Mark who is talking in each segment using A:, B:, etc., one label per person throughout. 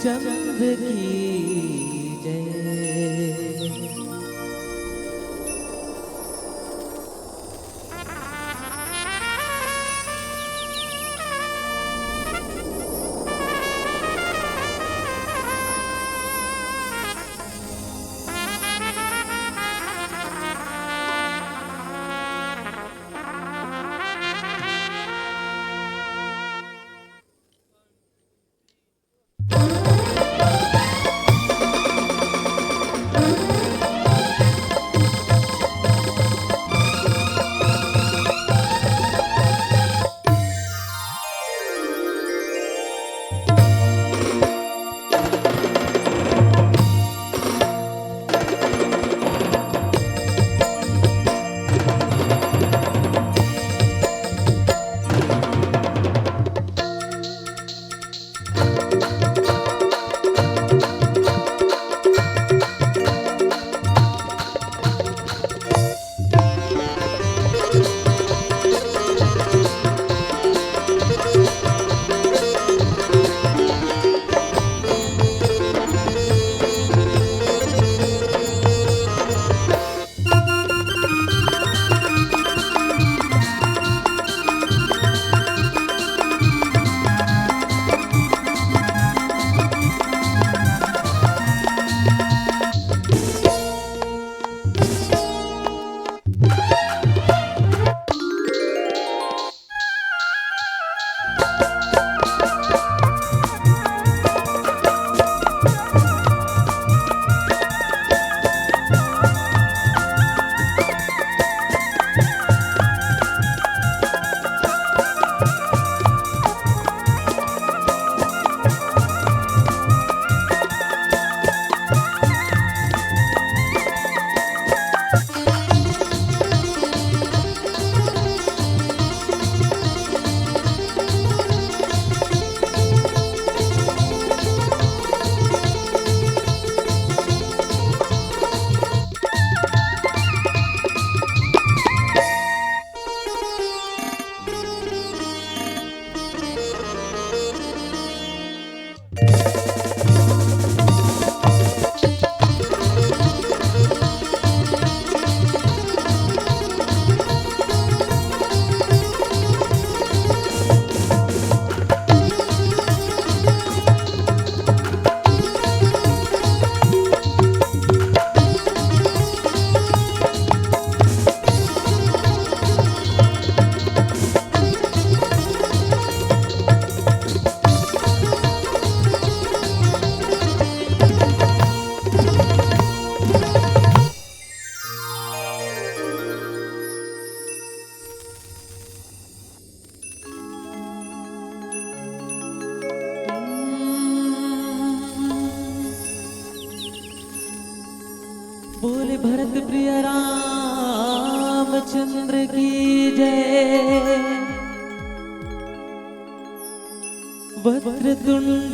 A: चंद्र की जय। बोले भरत प्रिय रामचंद्र की जय। वक्रतुंड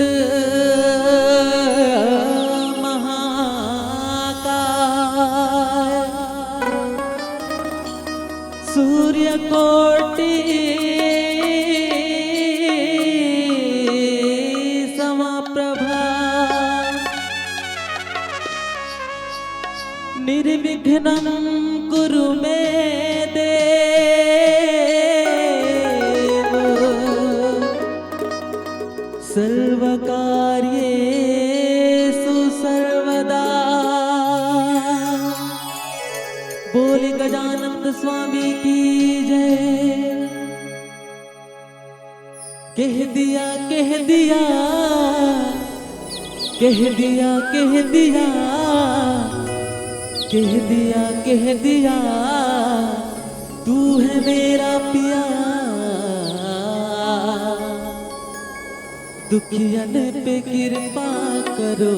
A: महाकाय सूर्यकोटि समप्रभा निर्विघ्नं कुरु मे देव सर्वकार्येषु सर्वदा। बोले गजानंद स्वामी की जय। कह दिया कह दिया कह दिया कह दिया कह दिया कह दिया तू है मेरा पिया। दुखियन पे कृपा करो,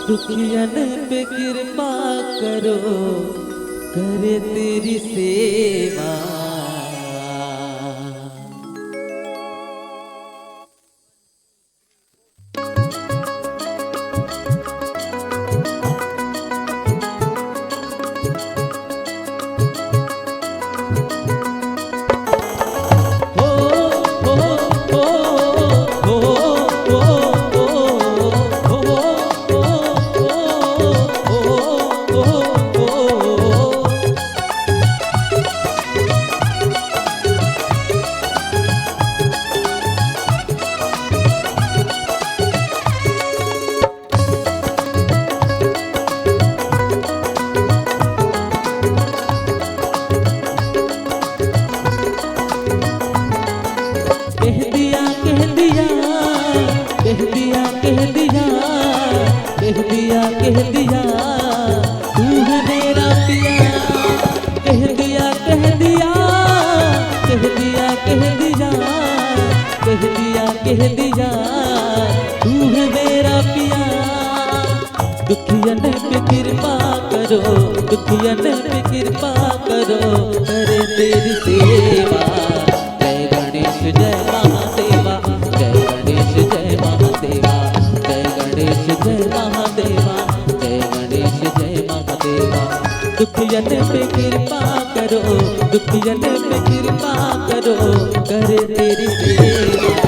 A: दुखियन पे कृपा करो, करे तेरी सेवा। कह दिया कह दिया कह दिया कह दिया तू है मेरा पिया। कह दिया कह दिया कह दिया कह दिया कह दिया कह दिया तू है मेरा पिया। दुखियन पे कृपा करो दुखियन पे कृपा करो करे तेरी सेवा। जय गणेश जय महादेवा जय गणेश जय महादेवा जय गणेश जय महादेवा जय गणेश जय महादेवा। दुखियन पे कृपा करो दुखियन पे कृपा करो करे तेरी सेवा।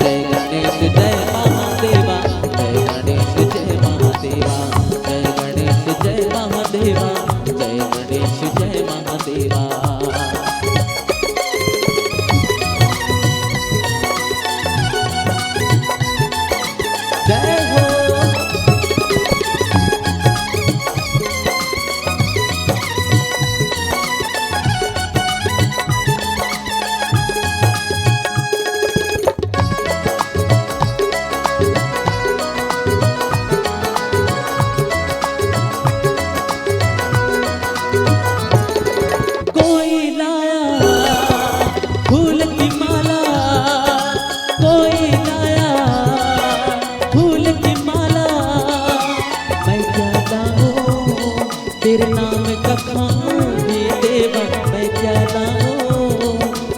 A: जय गणेश जय महादेवा जय गणेश जय महादेवा जय गणेश जय महादेवा जय गणेश जय महादेवा। जय हो तेरे नाम का खाऊं हे देवा मैं क्या लाऊं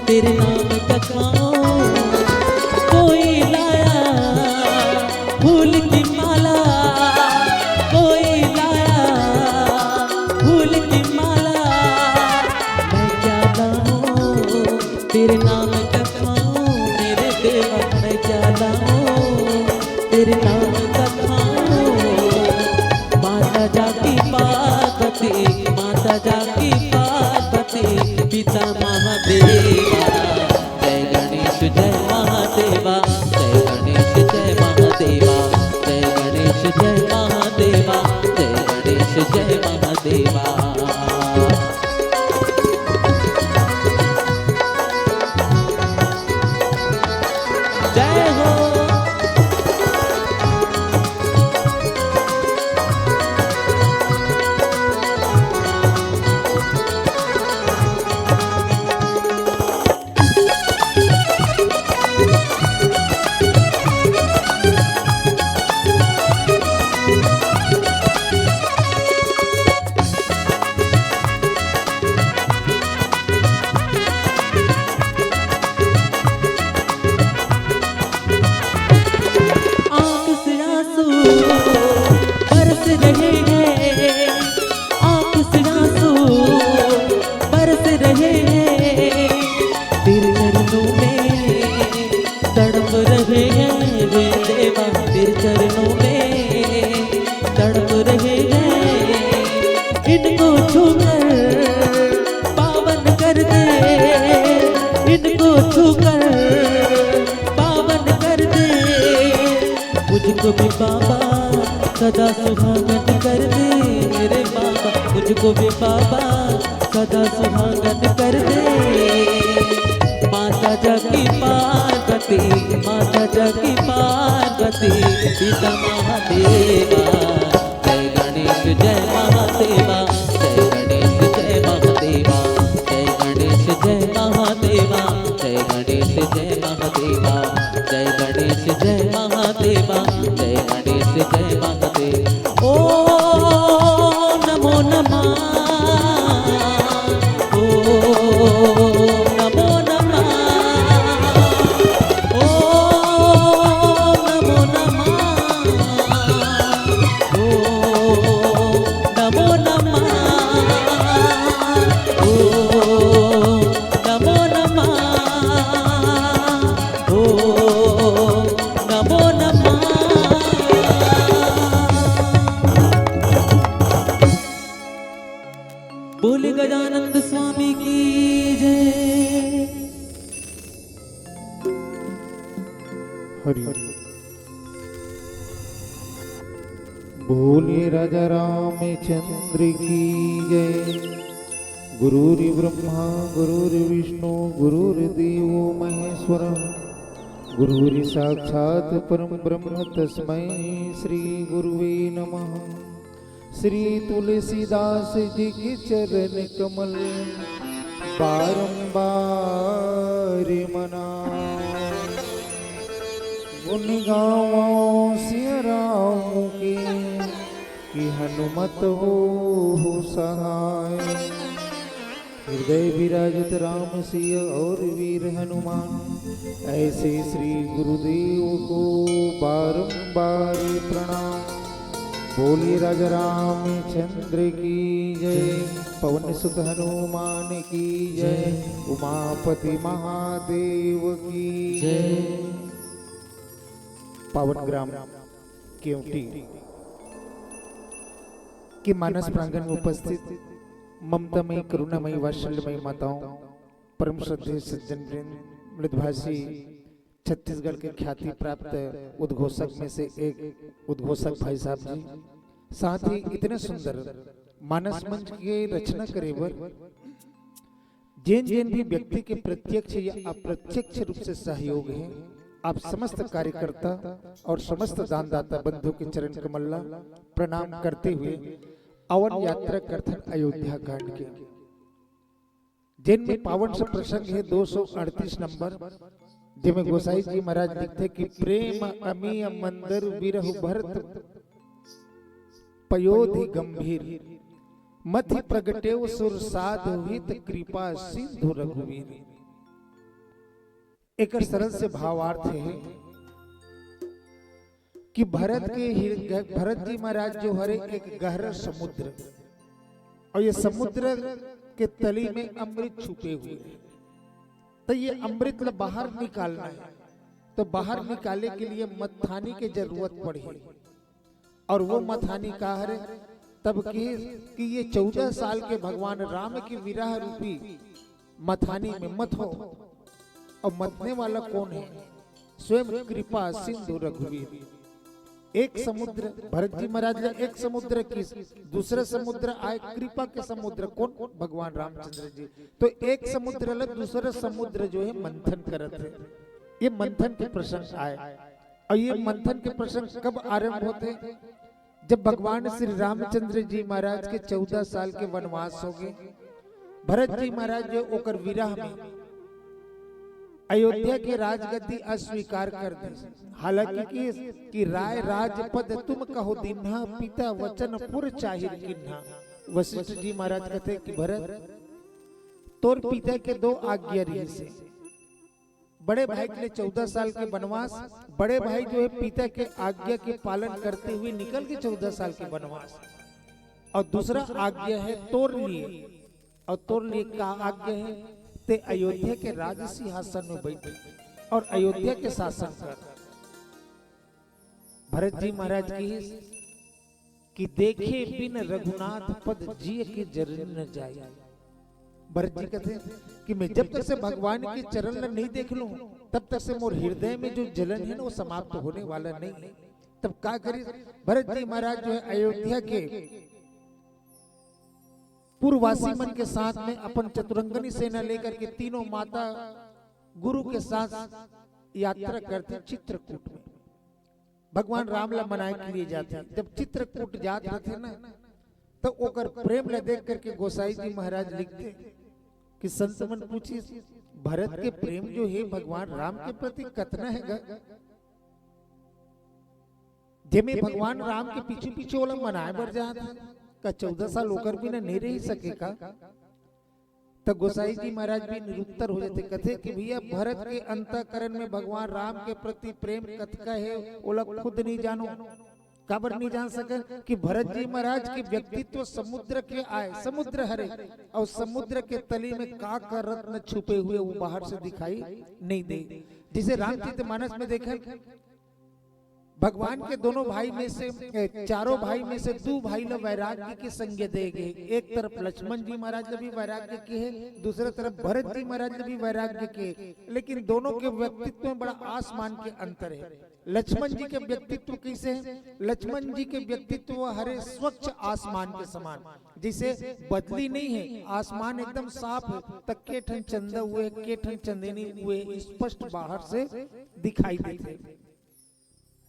A: तेरे नाम का खाऊं। कोई लाया फूल की माला कोई लाया फूल की माला मैं क्या लाऊं तेरे नाम का खाऊं मेरे देवा मैं क्या लाऊं तेरे नाम का खाऊं। माता जाकी पार्वती माता जाकी पार्वती पिता महादेवा। जय गणेश जय महादेवा जय गणेश जय महादेवा जय गणेश जय महादेवा जय गणेश जय महादेवा। जय हो बरस रहे हैं आँख से आंसू बरस रहे हैं तेरे चरणों में तड़प रहे हैं वे देवा तेरे चरणों में तड़प रहे हैं। इनको छूकर पावन कर दे इनको छूकर पावन कर दे मुझको भी बाबा सदा सुहागन कर दे मेरे बाबा मुझको भी बाबा सदा सुहागन कर दे। माता जाकी पार्वती माता जाकी पार्वती पिता महादेवा। जय गणेश जय महादेवा जय गणेश जय महादेवा जय गणेश जय महादेवा जय गणेश जय महादेवा जय गणेश जय महादेवा जय गणेश जय महादेव। ओ नमो नमः ओ नमो नमः ओ नमो नमः ओ नमो नमः ओ नमो नमः ओ नमो नमः। बोले गजानंद स्वामी की जय।
B: हरि बोले राजा रामचंद्र की जय। गुरुर्ब्रह्मा गुरुर्विष्णु गुरुर्देवो महेश्वर गुरुरि साक्षात् परम ब्रह्म तस्मै श्री गुरुवे नमः। श्री तुलसीदास जी के चरण कमल बारंबार मना। गुण गावा सिया राम के कि हनुमत हो सहाय। हृदय विराजित राम सिया और वीर हनुमान, ऐसे श्री गुरुदेव को बारंबार प्रणाम। बोलिए राजा रामचंद्र की जय, पवन सुत हनुमान की जय, उमापति महादेव की जय। पावन ग्राम केवटी के मानस प्रांगण में उपस्थित ममतामयी करुणामयी वात्सल्यमयी माताओं, परम श्रद्धेय सज्जन वृंद, मृदभाषी छत्तीसगढ़ के ख्याति प्राप्त उद्घोषक में से एक उद्घोषक भाई साहब जी, साथ ही इतने सुंदर मानस मंच के रचना करेवर जिन जिन भी व्यक्ति के प्रत्यक्ष या अप्रत्यक्ष रूप से सहयोग है, आप समस्त कार्यकर्ता और समस्त दानदाता बंधु के चरण कमल प्रणाम करते हुए अवन यात्रा करथन अयोध्या कांड के, जिनमें पावन से प्रसंग है 238 नंबर, जिनमें गोसाई जी महाराज लिखते कि प्रेम अमीय मंदर विरह भरत पयोधि गंभीर, मति प्रगटेव सुर साधु हित कृपा सिंधु रघुवीर। एक सरल से भावार्थ है कि भरत जी महाराज जो हरे एक गहरा समुद्र, और ये समुद्र के तली में अमृत छुपे हुए हैं, तो ये अमृत बाहर निकालना है, तो बाहर निकालने के लिए मथानी की जरूरत पड़ी, और वो मथानी का है तब कि ये 14 साल के भगवान राम की विरह रूपी मथानी में मत हो, और मतने वाला कौन है? स्वयं कृपा सिंधु रघुवीर। एक समुद्र भरत जी महाराज ने एक समुद्र की, दूसरा समुद्र आए कृपा के समुद्र, कौन? भगवान रामचंद्र जी। तो एक समुद्र अलग, दूसरा समुद्र जो है मंथन करत है। ये मंथन के प्रसंग आए, और ये मंथन के प्रसंग कब आरंभ होते? जब भगवान श्री रामचंद्र जी महाराज के 14 साल के वनवास हो गए, भरत जी महाराज जो ओकर विरह में अयोध्या के राजगद्दी अस्वीकार कर दी। हालांकि कि राय राजपद तुम कहो दीन्हा, पिता वचन पुर चाहिर किन्हा। वशिष्ठ जी महाराज कहते कि भरत, तोर पिता के 2 आज्ञा रही से, बड़े भाई के लिए 14 साल के वनवास, बड़े भाई जो है पिता के आज्ञा के पालन करते हुए निकल के 14 साल के वनवास, और दूसरा आज्ञा है तोर लिए, और तोर लिए का आज्ञा है ते अयोध्या के राज सिंहासन में बैठे और अयोध्या के शासन कर। भरत जी महाराज की कि देखे बिन रघुनाथ पद जिय के जरन न जाए। भरत जी कहते कि मैं जब तक से भगवान के चरण नहीं देख लूं, तब तक से मोर हृदय में जो जलन है ना वो समाप्त होने वाला नहीं। तब क्या करी भरत जी महाराज जो है अयोध्या के पूर्ववासी मन के साथ में अपन चतुरंगनी सेना लेकर के तीनों माता गुरु के साथ यात्रा करते चित्रकूट में। भगवान राम ला मनाए के लिए जाते, जब चित्रकूट जाते थे ना, तो ओकर प्रेम ला देख करके गोसाई जी महाराज लिखते कि संत मन पूछी भरत के प्रेम जो है भगवान राम के प्रति कितना है, जेमे भगवान राम के पीछे पीछे वाला मनाए बर जाता का 14 साल होकर भी नहीं रह सकेगा। तो गोसाई जी महाराज भी निरुत्तर हो जाते, कहते कि भैया भरत के अंतःकरण में भगवान राम के प्रति प्रेम कतका है वो लोग खुद नहीं जानो, काबर नहीं जान सके कि भरत जी महाराज के व्यक्तित्व समुद्र के आए, समुद्र हरे, और समुद्र के तली में का रत्न छुपे हुए वो बाहर से दिखाई नहीं दे। जिसे रामचरितमानस में देखा भगवान के दोनों भाई में से, चारों भाई में से 2 भाई लोग वैराग्य की संज्ञा दे गए। एक तरफ लक्ष्मण जी महाराज ने भी वैराग्य के है, दूसरे तरफ भरत जी महाराज ने भी वैराग्य के, लेकिन दोनों के व्यक्तित्व में बड़ा आसमान के अंतर है। लक्ष्मण जी के व्यक्तित्व कैसे है? लक्ष्मण जी के व्यक्तित्व हरे स्वच्छ आसमान के समान, जिसे बदली नहीं है, आसमान एकदम साफ है, तक के ठन चंदा हुए के ठन चंदेनी हुए स्पष्ट बाहर से दिखाई देते।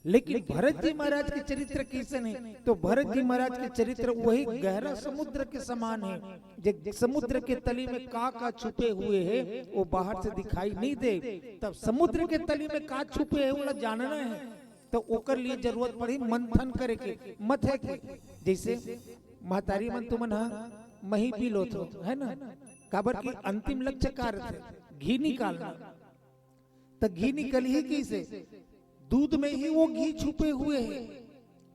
B: लेकिन भरत जी महाराज के चरित्र कैसन है? तो भरत जी महाराज के चरित्र वही गहरा समुद्र के समान है। जो समुद्र के तली में का छुपे हुए है वो बाहर से दिखाई नहीं दे। तब समुद्र के तली में का छुपे है वो जानना है तो ओकर लिए जरूरत पड़ी मंथन करे के, मत है के। जैसे महतारी मन तुमन मही पी लो तो है ना, काबर की अंतिम लक्ष्य कार्य थे घी निकालना। तो घी निकल ही कैसे? दूध में ही वो घी छुपे हुए हैं।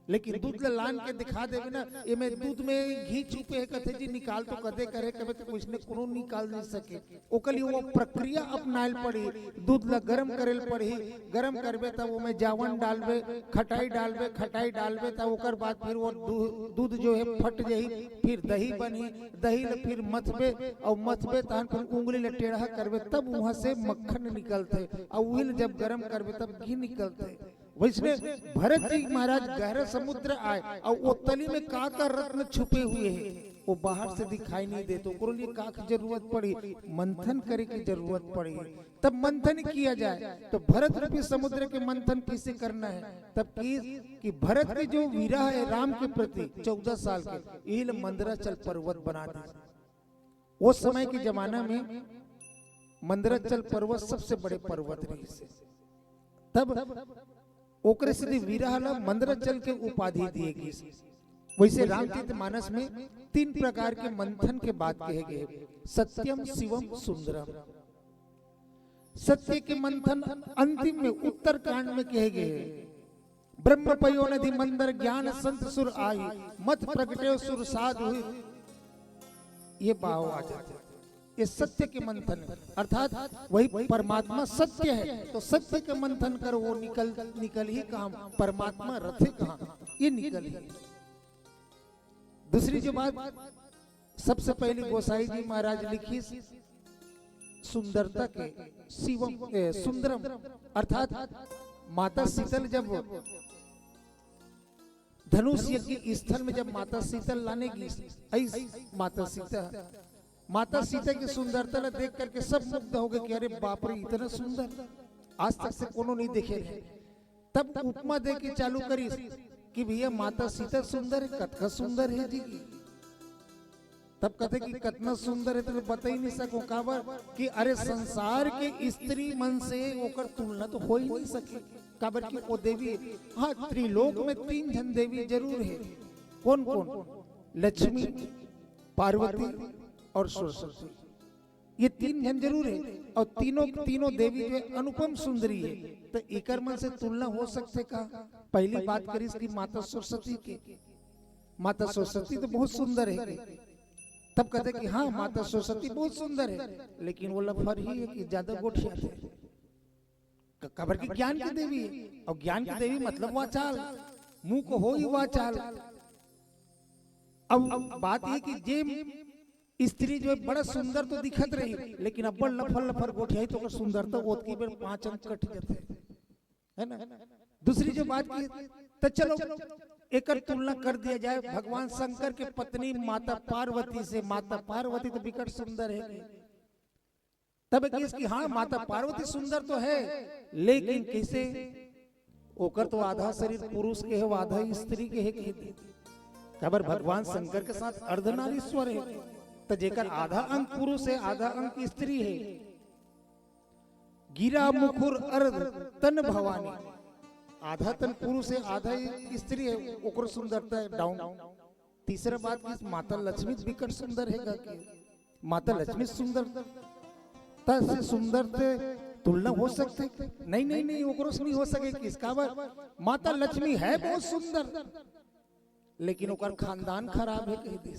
B: लेकिन दूध लान के दिखा देवे ना ये में दूध में घी छुपे है, कथे जी निकाल तो कदे करे कबे तो कुछ ने कोनो निकाल नहीं सके। ओकली वो प्रक्रिया अपनाइल पड़ी, दूध ला गरम करेल पड़ी। गरम करबे तब वो में जावन डालबे, खटाई डालबे तब ओकर बाद फिर वो दूध जो है फट जाही, फिर दही बनी, दही ला फिर मथबे और मथबे तहन फिर उंगली ला टेढ़ा करबे तब वहां से मक्खन निकलते और वही जब गरम करबे तब घी निकलते। वैसे भरत जी महाराज गहरा समुद्र आए और वो तली में का रत्न छुपे हुए हैं वो बाहर से दिखाई नहीं देते। तो लिए का की जरूरत पड़ी? मंथन करे की जरूरत पड़ी। तब मंथन किया जाए तो भरत रूपी समुद्र के मंथन कैसे करना है? तब कि भरत के जो वीरा है राम के प्रति 14 साल के इल मंदराचल पर्वत बना दिया। उस समय के जमाना में मंदराचल पर्वत सबसे बड़े पर्वत रहे। तब ओकरे से वीरहला मंदराचल के उपाधि दिए गई। वैसे रामचरित मानस में 3 प्रकार के मंथन के बात कहे गए, सत्यम शिवम सुंदरम। सत्य के मंथन अंतिम में उत्तर कांड में कहे गए, ब्रह्म पयो नदी मंदर ज्ञान संत सुर आई, मत प्रगटे सुर साधु। ये भाव आ जाते। ये सत्य के मंथन अर्थात वही परमात्मा सत्य है तो सत्य के मंथन कर वो निकल ही कहां, परमात्मा रथे कहां, ये निकल ही। दूसरी जो बात सबसे पहले गोसाई जी महाराज लिखी सुंदरता के शिवम सुंदरम अर्थात माता शीतल जब धनुष यज्ञ स्थल में जब माता शीतल लाने की माता सीता की सुंदरता ला देख करके सब मुग्ध हो गए कि अरे बाप रे इतना सुंदर आज तक से कोनो नहीं देखे। तब उपमा दे के चालू करी कि भैया माता सीता सुंदर है, कतना सुंदर है जी। तब कहते कि कितना सुंदर है तो बता ही नहीं सको काबर कि अरे संसार के स्त्री मन से ओकर तुलना तो हो ही नहीं सके। काबर की वो देवी, हाँ त्रिलोक में 3 जन देवी जरूर है। कौन कौन? लक्ष्मी, पार्वती और सरस्वती, ये 3 जन जरूर है। और तीनों देवी जो अनुपम सुंदरी है तो इकर मन से तुलना हो सकते का? पहली बात करीस की माता सरस्वती की। माता सरस्वती तो बहुत सुंदर है। तब कहते कि हाँ माता सरस्वती बहुत सुंदर है, लेकिन वो लफर ही है कि ज्यादा गोठिया थे। कबर की ज्ञान की देवी है और ज्ञान की देवी मतलब वाचाल, मुंह को हो ही वाचाल। अब बात ये कि जे स्त्री जो बड़ा सुंदर तो दिखत रही लेकिन अब लफर गोठिया तो सुंदरता ओत की बेर 5 अंक कट जाते है ना। दूसरी जो बात की तो चलो एक तुलना कर दिया जाए भगवान शंकर के पत्नी माता पार्वती से। माता पार्वती तो विकट सुंदर है। तब इसकी हाँ माता पार्वती सुंदर तो है लेकिन कैसे? ओकर तो आधा शरीर पुरुष के है आधा स्त्री के है। खबर भगवान शंकर के साथ अर्धनारीश्वर है तो जेकर आधा अंग पुरुष है आधा अंग स्त्री है। गिरा मुखुर अर्ध तन भवानी, आधा तन पुरुष है आधा स्त्री है, ओकर सुंदरता है डाउन। तीसरा बात की माता लक्ष्मी विकट सुंदर है। माता लक्ष्मी सुंदरता से सुंदर तुलना हो सकते? नहीं ओकरो से नहीं हो सके। किसका माता लक्ष्मी है बहुत सुंदर लेकिन ओकर खानदान खराब है कह दी।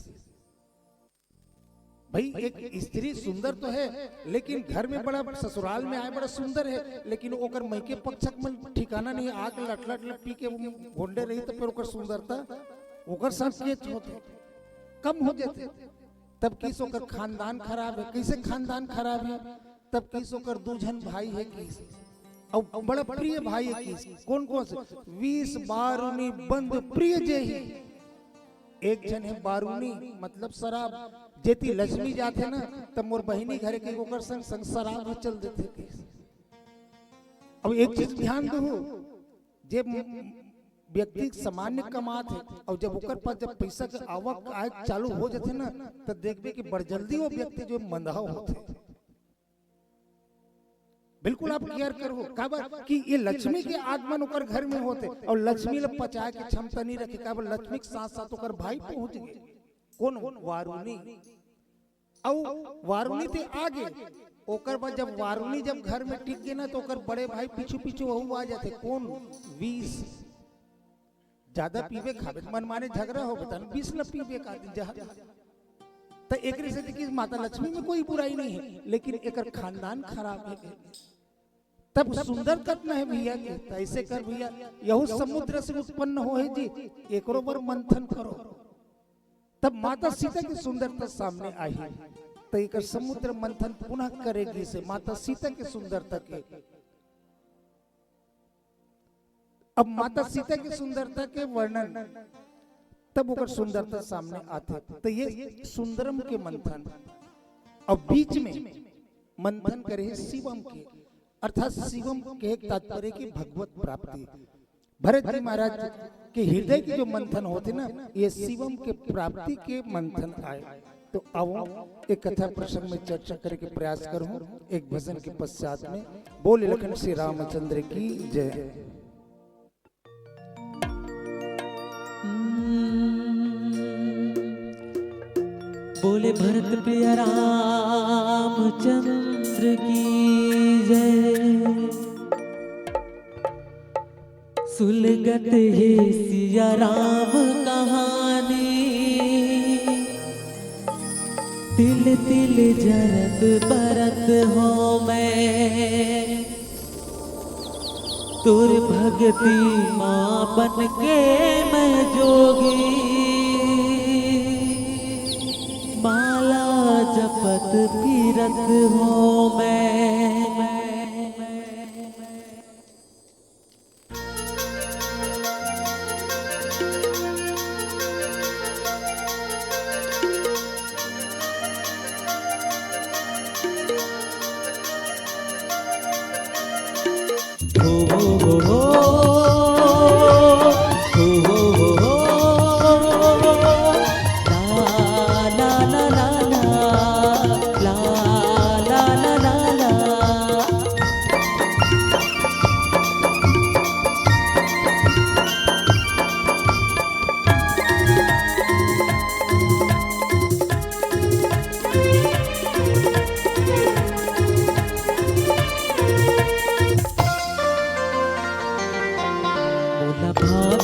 B: भाई एक स्त्री सुंदर तो है लेकिन घर में बड़ा ससुराल में आए बड़ा सुंदर है लेकिन ओकर मैके पक्षक में ठिकाना नहीं, आग लट पी के घोंडे रही तो फिर ओकर सुंदरता ओकर साथ कम हो जाते। तब किस ओकर खानदान खराब है। कैसे खानदान खराब है? तब किस ओकर 2 जन भाई है किस और बड़ा प्रिय भाई है किस। कौन से? 20 बारूनी बंद प्रिय जय। एक जन है बारूनी मतलब शराब, जेती लक्ष्मी जाते ना तब मोर बहिनी घरे के ओकर संग शराब चल देते। अब एक चीज ध्यान दो, जे व्यक्ति सामान्य कमात है और जब ओकर पास जब पैसा के आवक आय चालू हो जाते ना, तो देखबे कि बड़ जल्दी वो व्यक्ति जो मंदा होते। बिल्कुल आप केयर करो काबर कि ये लक्ष्मी के आगमन ओकर घर में होते और लक्ष्मी ले पचाए के क्षमता नहीं रखे। काबर लक्ष्मी के साथ साथ ओकर भाई पहुंच गए, कौन वारुणी, और वारुणी ते आगे ओकर बाद जब वारुणी जब घर में टिक गए ना, तो ओकर बड़े भाई पीछू पीछू वहू आ जाते। कौन? विष। ज्यादा पीबे खाबे मन माने झगड़ा हो बता, विष न पीबे का जहर। तो एकरे से कि माता लक्ष्मी में कोई बुराई नहीं है, लेकिन एकर खानदान खराब है। तब सुंदर करना है भैया के, तो ऐसे कर भैया, यहू समुद्र से उत्पन्न हो है जी, एकरो पर मंथन करो। तब माता सीता की सुंदरता सामने आई, तो एक समुद्र मंथन पुनः करेगी से माता सीता की सुंदरता के। अब माता सीता की सुंदरता के वर्णन तब ओकर सुंदरता सामने आते। तो ये सुंदरम के मंथन, और बीच में मंथन करे शिवम के, अर्थात शिवम के तात्पर्य की भगवत प्राप्ति। भरत जी महाराज के हृदय के जो मंथन होते ना, ये शिवम के प्राप्ति के मंथन आए। तो आओ एक कथा प्रसंग में चर्चा करने के प्रयास करूं एक भजन के पश्चात में। बोले लखन श्री रामचंद्र की जय।
A: बोले भरत प्रिय रामचंद्र की जय। सुलगत है सिया राम कहानी, तिल तिल जरत बरत हो मैं। तुर भगती माँ बन के मैं जोगी, माला जपत फिरत हो मैं।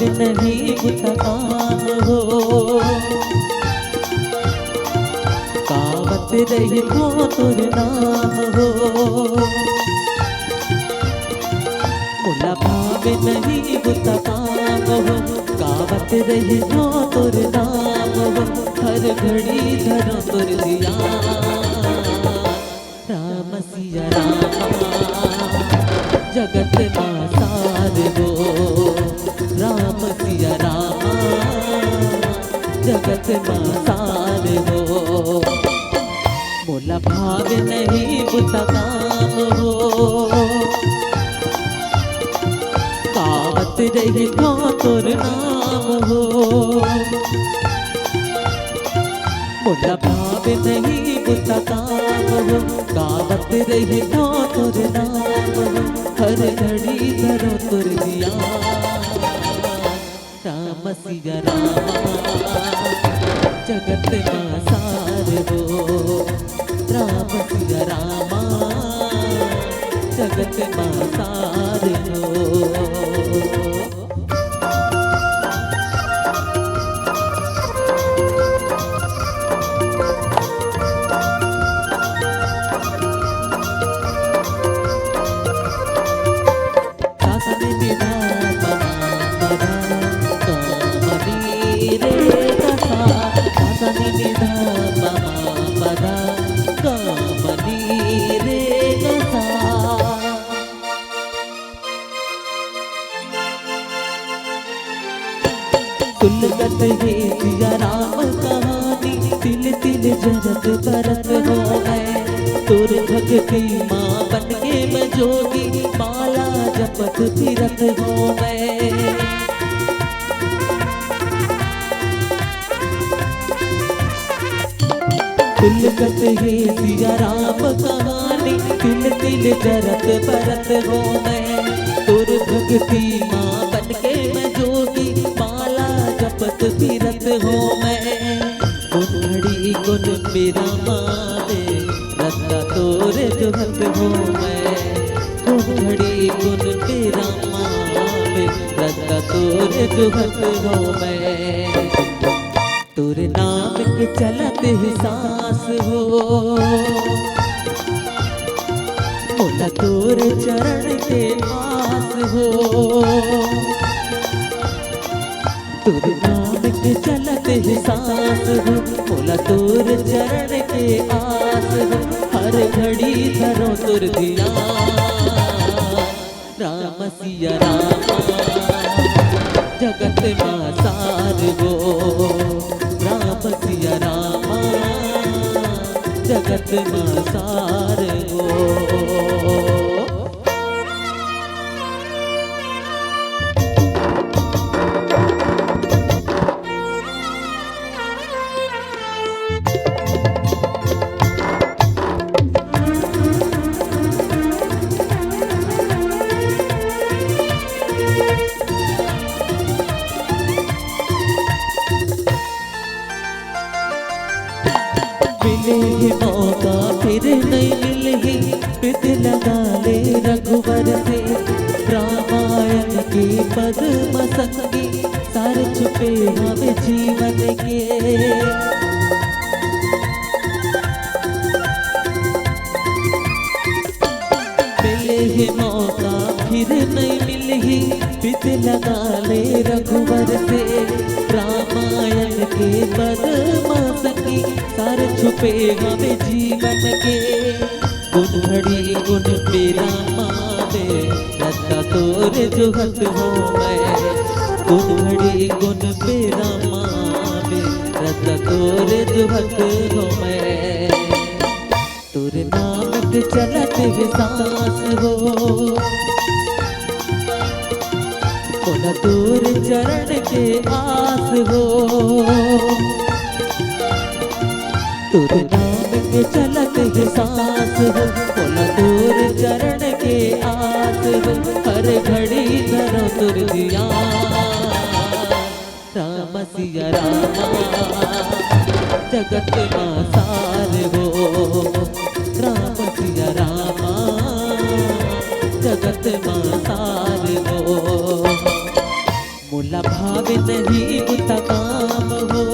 A: नहीं काम हो, कावत रही तो तुर नाम हो। मुला भाव नहीं काम हो, कावत रही तो तुर नाम हो। हर घड़ी धरो तुर दिया राम सिया रामा, जगत मासार हो। राम सिया रामा, जगत मासार हो। मोला भाव नहीं बुता काम हो, कावत रही तो तुर नाम हो। मोला भाव नहीं बुता काम हो, कावत रही तो तुर नाम हो। हर घड़ी धरो तुर दिया राम सिया रामा, जगत मासार हो। राम सिया रामा, जगत मासार हो। सुलगत है सिया राम कहानी, तिल तिल जरत बरत हो मैं। तुर भगती माँ बन के मैं जोगी, माला जपत फिरत हूँ मैं। तिलकत है सिया राम कहानी, तिल तिल जरत बरत हो मैं। तुर भक्ति माँ बन के मैं जोगी, माला जपत फिरत हो मैं। गुण गुण मेरा माने, रत्ता तोरे जुहत हो मैं। गुण मेरा माने, रत्ता तोरे जुहत हो मैं। तोरे नाम के चलत ही सांस हो, मोला तोरे चरण के आस हो। तोरे नाम के चलत ही सांस हो, मोला तोरे चरण के आस हो। हर घड़ी धरो तुर दिया राम सिया रामा, जगत माँ सार हो। राम सिया रामा, जगत माँ सार हो। मिलेगी मौका फिर नहीं मिलेगी, प्रीत लगा ले रघुवर से। रामायण के पद्म संगी, सारे छुपे हमें जीवन के। मिलेगी मौका फिर नहीं मिलेगी, प्रीत लगा ले रघुवर से। रामायण के पद्म संगी, सारे छुपे हमें जीवन के। गुण घड़ी गुण मेरा माने, रत्ता तोरे जुहत हो मैं। गुण घड़ी गुण मेरा माने, रत्ता तोरे जुहत हो मैं। तोरे नाम के चलत ही सांस हो, मोला तोरे चरण के आस हो। तोरे नाम के चलत ही सांस हो, मोला तोरे चरण के आस हो। हर घड़ी धरो तुर दिया राम सिया रामा, जगत माँ सार हो। राम सिया रामा, जगत माँ सार हो। मोला भाव नहीं बुता काम हो,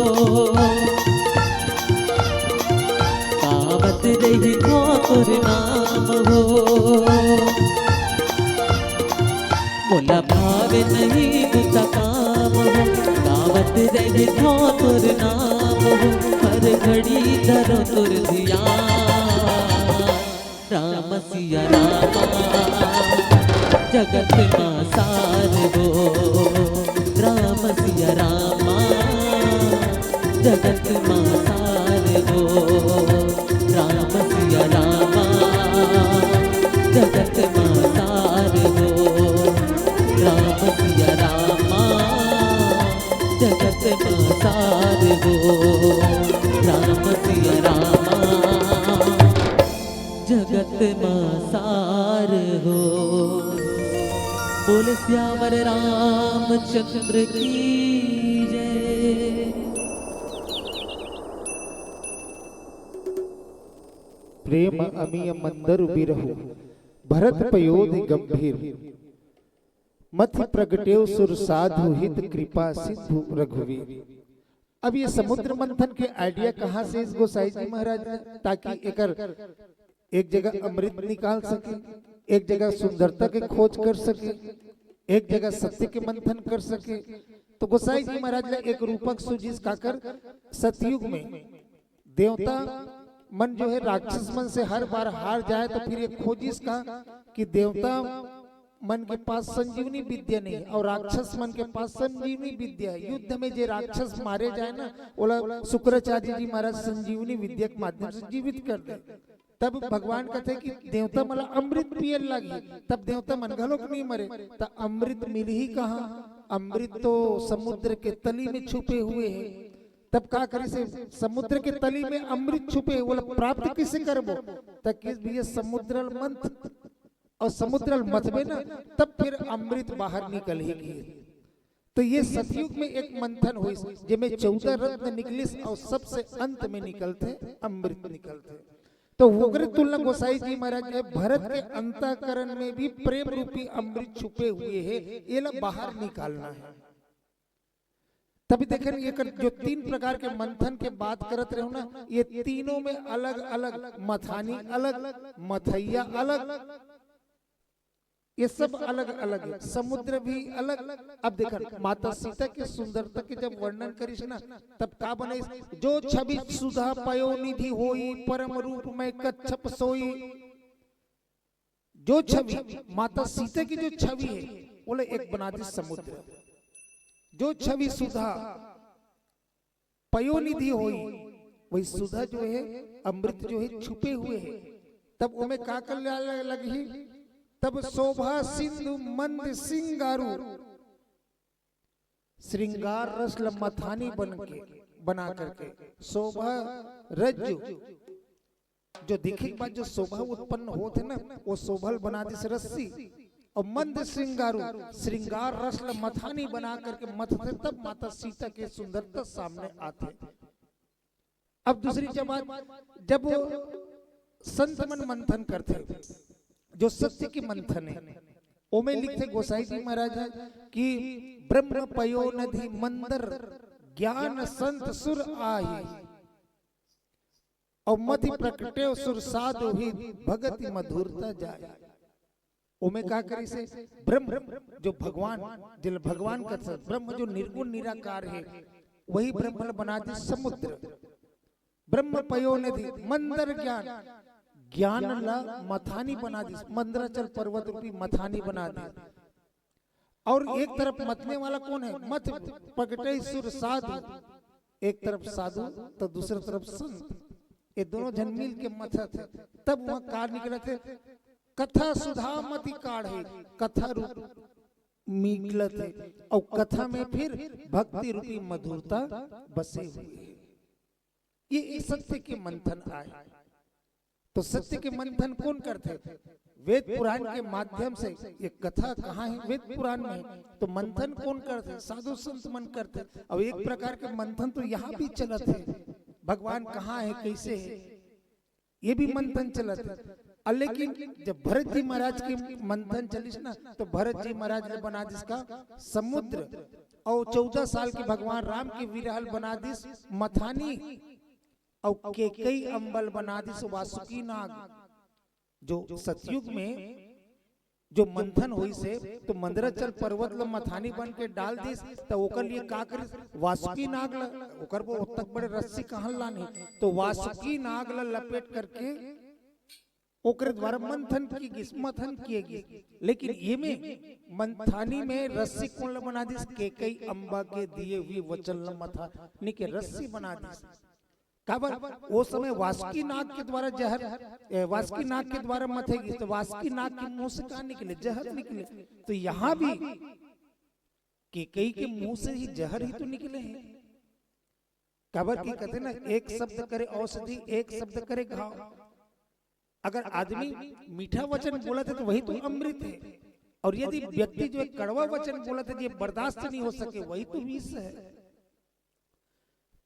A: कावत रही तोर नाम हो। मोला भाव नहीं बुता काम हो, कावत रही तोर नाम हो। हर घड़ी धरो तुर दिया राम सिया रामा, जगत माँ सार हो। राम सिया रामा, जगत माँ सार हो। राम सिया रामा, जगत माँ सार हो। राम सिया रामा, जगत माँ सार हो। राम सिया रामा, जगत माँ सार हो। बोल श्यावर रामचंद्र की जय।
B: प्रेम अमीय मंदर बिरहु, भरत पयोध गंभीर। मथि प्रगटेव सुर साधु, हित कृपा सिद्धु रघुवीर। अब ये समुद्र मंथन के आइडिया कहाँ से इस गोसाई जी महाराज ने, ताकि एक जगह अमृत निकाल सके, एक जगह सुंदरता के खोज कर सके, एक जगह सत्य के मंथन कर सके। तो गोसाई जी महाराज ने एक रूपक सुजिस खाकर सतयुग में देवता मन जो है राक्षस मन से हर बार हार जाए, तो फिर एक खोजिस का कि देवता मन के पास संजीवनी विद्या नहीं और राक्षस मन के पास संजीवनी विद्या। युद्ध में जो राक्षस मारे जाए ना, बोला शुक्राचार्य जी महाराज संजीवनी विद्या के माध्यम से जीवित कर दे। तब भगवान कहते कि देवता मला अमृत पिए लगी, तब देवता मन घलोक नहीं मरे, तो अमृत मिल ही कहाँ, अमृत तो समुद्र के तली में छुपे हुए हैं। तब का करे से समुद्र के तली में अमृत छुपे, बोला प्राप्त किसे करबो, तब किस भी समुद्र मंथ और समुद्र मथबे ना, तब फिर अमृत बाहर निकलेगी। तो ये सतयुग में एक मंथन हुई जिसमें 14 रत्न निकले और सबसे अंत में निकलते अमृत निकलते। तो वोगरे तुलना गोसाई जी महाराज है, भरत के अंतःकरण में भी प्रेम रूपी अमृत छुपे हुए हैं, ये ला बाहर निकालना है। तभी देखें ये जो 3 प्रकार के मंथन के बात करत रहे हो ना, ये तीनों में अलग अलग मथानी अलग, मथैया अलग, ये सब अलग अलग है, समुद्र भी अलग। अब देखा माता सीता के सुंदरता के जब वर्णन करिस ना, तब का बने, जो छवि सुधा पयो निधि होई, परम रूप में कच्छप सोई। जो छवि माता सीता की जो छवि है, बोले एक बना दी समुद्र, जो छवि सुधा पयो निधि होई, वही सुधा जो है अमृत जो है छुपे हुए है। तब उमें का कर लगी, तब शोभा सिंधु मंद सिंगारू, श्रृंगार रस मथानी बना करके शोभा रज्जु, जो दिखे के बाद जो शोभा उत्पन्न होते ना, वो शोभल बना दी रस्सी, और मंद श्रृंगारू श्रृंगार रस मथानी बना करके मथते, तब माता सीता के सुंदरता सामने आते। अब दूसरी जब संत मन मंथन करते, जो सत्य की मंथन है, ओमे लिखते गोसाई जी महाराज कि ब्रह्म पयो नदी मंदर ज्ञान संत सुर आही, और मति प्रकटे सुर साधु ही भगति मधुरता जाए। ओमे का करी से ब्रह्म जो भगवान का ब्रह्म जो निर्गुण निराकार है, वही ब्रह्म बना दी समुद्र। ब्रह्म पयो नदी मंदर ज्ञान ला मथानी बना दी, मंदराचल पर्वत रूपी मथानी बना दी। और एक तरफ मतने वाला कौन है, मत प्रकटे सुर साधु, एक तरफ साधु तो दूसरी तरफ संत, ये दोनों जन मिल के मथा थे। तब वहां कार निकले थे, कथा सुधा मति काढ़ है, कथा रूप निकलत है, और कथा में फिर भक्ति रूपी मधुरता बसे हुई है। ये सत्य के मंथन आए। तो सत्य के मंथन कौन करते, वेद पुराण के माध्यम से। ये कथा कहाँ है, वेद पुराण में। तो मंथन कौन करते, साधु संत मन करते। अब एक प्रकार के मंथन तो यहाँ भी चलत है, भगवान कहाँ है कैसे है, ये भी मंथन चलत है। लेकिन जब भरत जी महाराज की मंथन चलिस ना, तो भरत जी महाराज ने बना जिसका समुद्र, और 14 साल के भगवान राम की विरहल बना दिस मथानी, और केकई अंबल बना दी वासुकी नाग। जो सतयुग में जो मंथन हुई से, तो मंदराचल पर्वत ल मथानी बन के डाल दी, तो ओकर लिए का करी, वासुकी नाग ओकर वो तक बड़े रस्सी कहाँ लानी, तो वासुकी नाग ल लपेट करके ओकर द्वारा मंथन किएगी। लेकिन ये में मंथानी में रस्सी कौन बना दी, केकई अंबा के दिए हुए वचन ल मथानी के रस्सी बना दी। काबर वो समय वासुकी नाग के द्वारा जहर, वासुकी नाग के द्वारा मथेगी, तो वासुकी नाग के मुंह से कहाँ निकले, जहर निकले। तो यहाँ भी केकई के मुंह से ही जहर ही तो निकले हैं। काबर की कहते ना, एक शब्द करे औषधि, एक शब्द करे घाव। अगर आदमी मीठा वचन बोला था तो वही तो अमृत है, और यदि व्यक्ति जो कड़वा वचन बोला था, ये बर्दाश्त नहीं हो सके, वही तो विष है।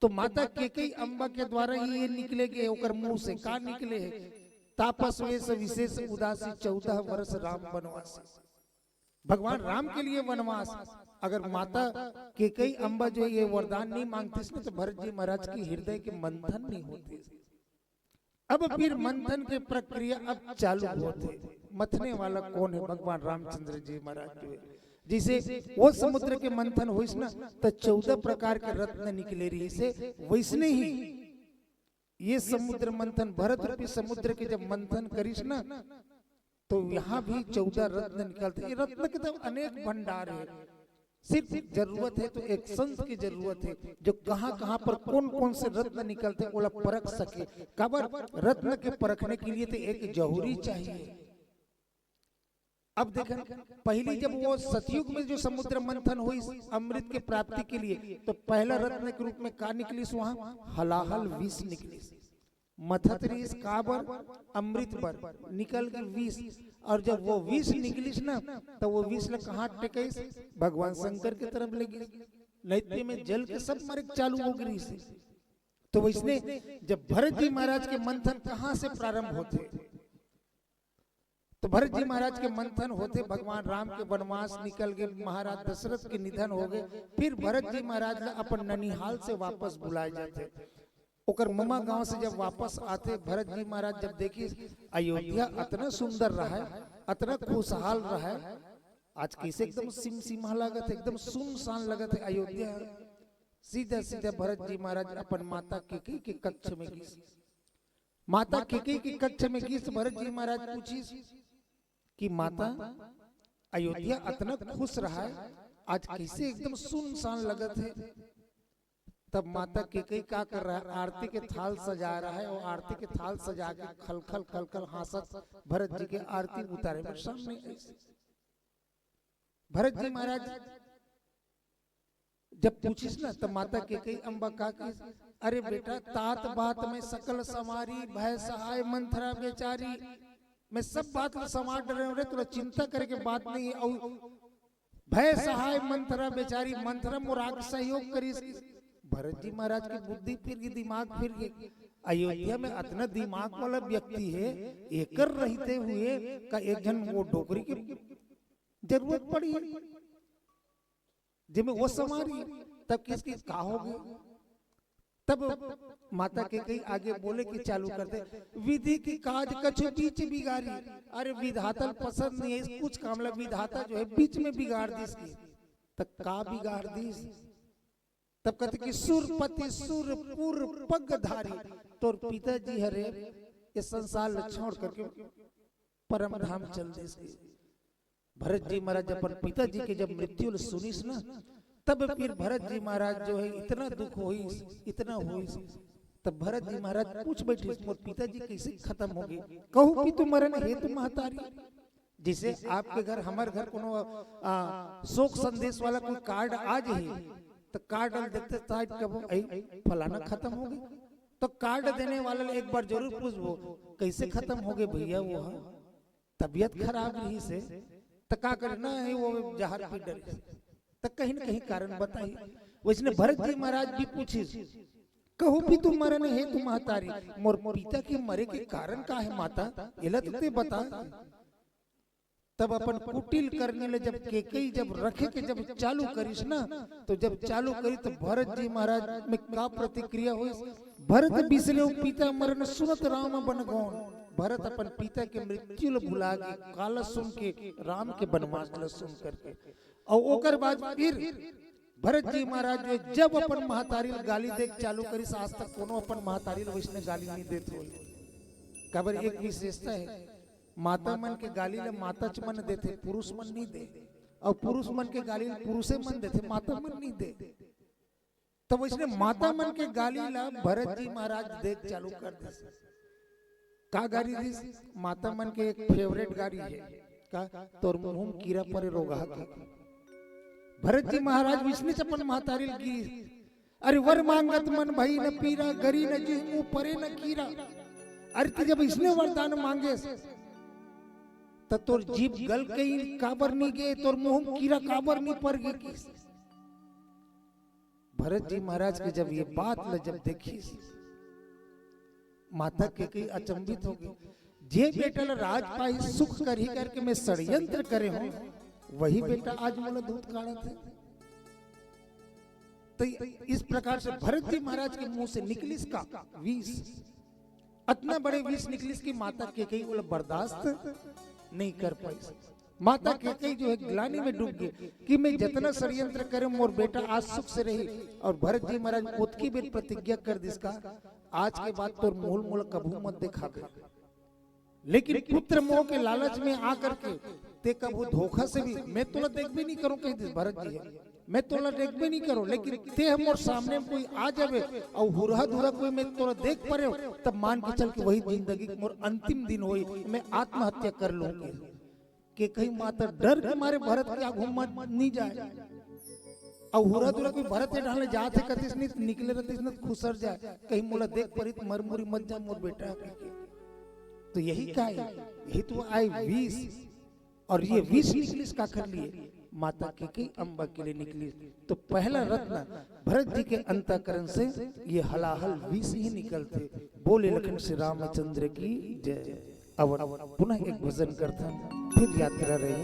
B: तो माता केकई अंबा के द्वारा ही ये निकले के ओकर मुंह से का निकले है, तापस वेश विशेष उदासी 14 वर्ष राम वनवास। भगवान राम के लिए वनवास। अगर माता केकई अंबा जो ये वरदान नहीं मांगती, तो भरत जी महाराज की हृदय के मंथन नहीं होते। अब फिर मंथन की प्रक्रिया अब चालू होते। मथने वाला कौन है, भगवान रामचंद्र जी महाराज। जिसे वो समुद्र के मंथन हुई ना, तो 14 प्रकार के रत्न निकले रही से, वैसने ही ये समुद्र मंथन, भरत रूपी समुद्र के जब मंथन करिस ना, तो यहाँ भी 14 रत्न निकलते। ये रत्न के तो अनेक भंडार है। सिर्फ जरूरत है तो एक संत की जरूरत है जो कहां कहां पर कौन कौन से रत्न निकलते ओला परख सके। कबर रत्न के परखने के लिए तो एक जौहरी चाहिए। अब देखें पहली जब वो सतयुग में जो समुद्र मंथन हुई अमृत की प्राप्ति के लिए, तो पहला रत्न के रूप में का निकली वहां हलाहल विष निकली। मथत रीस काबर अमृत बर निकल के विष, और जब वो विष निकलिस ना तो वो विष ला कहाँ टेकइस भगवान शंकर की तरफ लगी, नैत्य में जल के सब मरक चालू हो गई से। तो वैसने जब भरत जी महाराज के मंथन कहाँ से प्रारंभ होते, तो भरत जी महाराज के मंथन होते भगवान राम के वनवास निकल गए, महाराज दशरथ के निधन हो गए, फिर भरत जी महाराज ला अपन ननिहाल से वापस बुलाए जाते। ओकर ममा गांव से जब वापस आते भरत जी महाराज जब देखी अयोध्या इतना सुंदर रहा है, इतना खुशहाल रहा है, आज कैसे एकदम सिमसिमा लगत, एकदम सुनसान लगत है अयोध्या। सीधा सीधा भरत जी महाराज अपन माता कैकेयी के कक्ष में गए। माता कैकेयी के कक्ष में गए तो भरत जी महाराज पूछी कि माता अयोध्या इतना खुश रहा है, आज कैसे एकदम सुनसान लगत है। तब माता कैकेयी क्या कर रहा है, आरती के थाल सजा रहा है, और आरती के थाल सजा के खलखल खलखल हासत भरत जी के आरती उतारे में सामने। भरत जी महाराज जब पूछिस ना तब माता कैकेयी अम्बा का अरे बेटा तात बात में सकल समारी, भय सहाय मंथरा बेचारी, मैं सब बात समार डरे, तुरा चिंता करे के बात नहीं है। भय सहाय मंथरा बेचारी, मंथरा मुराग सहयोग करी। भरत जी महाराज की बुद्धि फिर गई, दिमाग फिर गई। अयोध्या में इतना दिमाग वाला व्यक्ति है, एकर रहते हुए का एक जन वो डोकरी की जरूरत पड़ी है जिसमें वो समारी, तब किसकी का होगी। तब माता कैकेयी आगे बोले कि चालू करते, विधि की काज कछु बीच बिगाड़ी। अरे विधाता पसंद नहीं है कुछ कामला, विधाता जो है बीच में बिगाड़ दी इसकी, तब का बिगाड़ दी। तब कहते कि सुरपति सुरपुर पगधारी, तो पिताजी हरे ये संसार छोड़ करके परम धाम चल दे। भरत जी महाराज अपन पिताजी के जब मृत्यु सुनिस ना, तब फिर भरत जी महाराज जो है इतना दुख हुई, इतना हुई। तब भरत जी महाराज पूछ बैठे मोर पिताजी कैसे खत्म हो गए। कहू कि तुम मरण हेतु महतारी, जिसे आपके घर हमारे घर कोनो शोक संदेश वाला कोई कार्ड आ जाए तो कार्ड देखते साइड कब फलाना खत्म हो गई, तो कार्ड देने वाले एक बार जरूर पूछबो कैसे खत्म हो गए भैया, वो तबीयत खराब रही से तो का करना है, वो जहर पी डर तो कहीं न कहीं कारण बताई। वैसे भरत जी महाराज भी पूछी कहू भी तुम मरण है तुम महतारी, मोर पिता के मरे के कारण का है माता, एला तो बता। तब अपन कुटिल करने ले जब कैकेयी जब रखे के जब चालू करिस ना, तो जब चालू करी तो भरत जी महाराज में का प्रतिक्रिया हुई। भरत बिसरे पिता मरण सुनत राम बन गौन। भरत अपन पिता के मृत्यु ल भुला के काला सुन के राम के वनवास ल सुन करके, और ओकर बाद फिर भरत जी महाराज जब अपन महतारी गाली देख चालू करिस, आज तक कोनो अपन महतारी वैसने गाली नहीं देत हो। कबर एक विशेषता है, माता मन के गाली ला माता च मन देते, पुरुष मन नहीं दे, और पुरुष मन के गाली पुरुषे मन देते, माता मन नहीं दे। तो वैसे माता मन के गाली ला भरत जी महाराज देख चालू कर दे। का गाली दी माता मन के एक फेवरेट गाली है का, तोर मुंह कीड़ा परे रोगा। भरत जी महाराज विष्णु चपन महतारी की अरे वर मांगत मन भई न पीरा, गरी न जी मुंह परे न कीरा। अरे जब इसने वरदान मांगे तो तोर जीभ गल गई काबर नहीं गए, तोर मुंह कीड़ा काबर नहीं पड़ गई। भरत जी महाराज के जब ये बात ल जब देखी, माता कैकेयी अचंभित हो गई। जे बेटा राज पाई सुख कर ही करके मैं षड्यंत्र करे हूं, वही बेटा आज मोला दूध काढ़त है। तो इस प्रकार से भरत जी महाराज के मुंह से निकलिस का विष, इतना बड़े विष निकलिस की माता कैकेयी बोला बर्दाश्त नहीं कर पाई। माता कैकेयी जो है ग्लानि में डूब गई कि मैं जितना षड्यंत्र करे मोर बेटा आज सुख से रही। और भरत जी महाराज उतकी भी प्रतिज्ञा कर दिसका, आज के बाद तोर मूल मूल कभू मत देखा गया। लेकिन पुत्र मोह के लालच में आकर के ते कभू धोखा से भी मैं तुला देख भी नहीं करूं कहीं भरत जी है। मैं तोला देख भी नहीं करो, लेकिन ते मोर सामने कोई आ जावे और हुरहा धुरा कोई मैं तोरा देख परे तब मान के चल के वही जिंदगी मोर अंतिम दिन होई, मैं आत्महत्या कर लूंगी कि कहीं माता डर के मारे भरत के आगू मत नहीं जाए। और हुरा धुरा कोई भरत के ढालने जाते कतिस नहीं निकले रहते न खुसर जाए, कहीं मोला देख परी तो मरमुरी मत जा मोर बेटा। तो यही का है, यही तो आई विष, और ये विष निकली इसका कर लिए माता के अम्बा के लिए निकली। तो पहला रत्न भरत जी के अंतःकरण से ये हलाहल विष ही निकलते। बोले लखन श्री रामचंद्र की जय। अब पुनः एक भजन करता फिर यात्रा रही।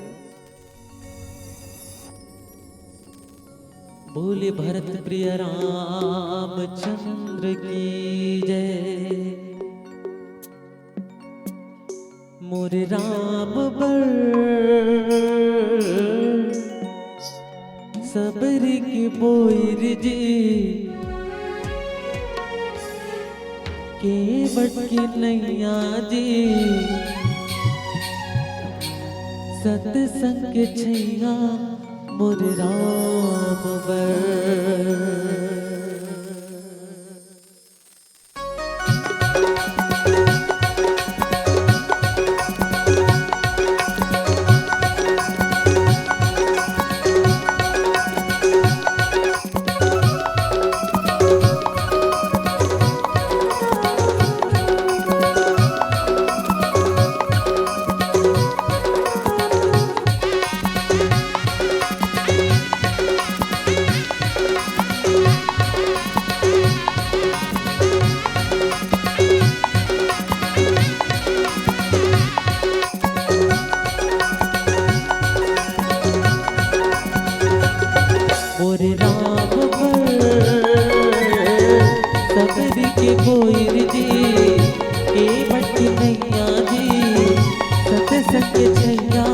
A: बोले भरत प्रिय रामचंद्र की जय। मोरे राम बर सबर की बोर जी के बट की नैया जी सतसंग के छैया मोरे राम बर। मोरे राम सबरी के बोर जी के बट नैया जी सतसंग छैया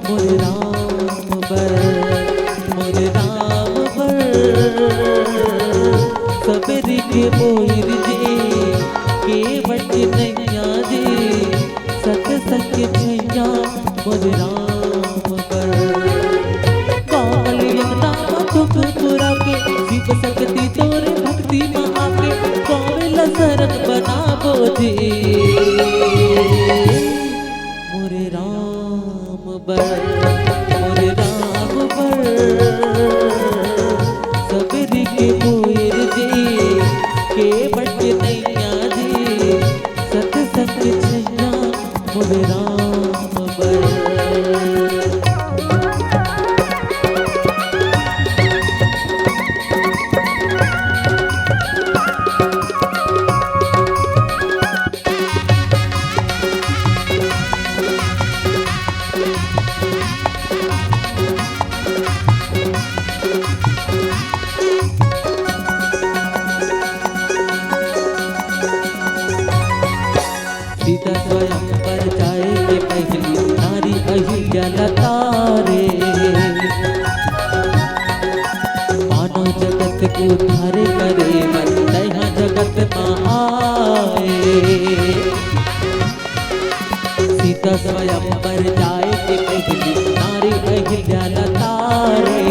A: मोरे राम बर। मोरे राम सबरी के बोर जी के बट नैया जी सतसंग छैया मोरे राम बर। पुरा के शिव शक्ति तोरे भक्ति में आके कौन सरक बनाबो जी मोरे राम बर। मोरे राम बर सबरी के बोर जी के बट नैया जी सतसंग छैया मोरे राम बर। सीता स्वयं पर जाए के पहली नारी अहिल्या लता रे। मानो जगत को उद्धार करे मन दया जगत में आए। सीता स्वयं पर जाए के पहली नारी अहिल्या लता रे।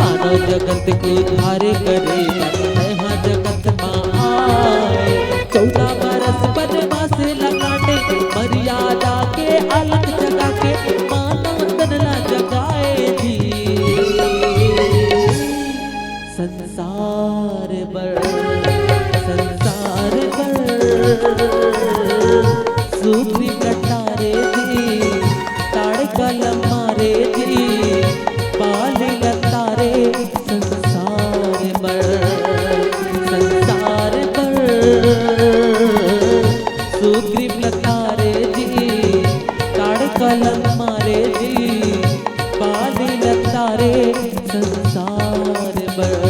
A: मानो जगत को उद्धार करे मन दया जगत में आए। 14 बरस बनवास लगाटे मर्यादा के अलग जगा के मानव तनला जगाए जी संसार बर। संसार बर सूफी कटारे जी ताड़ कलम मारे जी पाले लतारे संसार बर। संसार बर सुग्रीव लतारे जी ताड़ कलम मारे जी पाली लतारे संसार बर।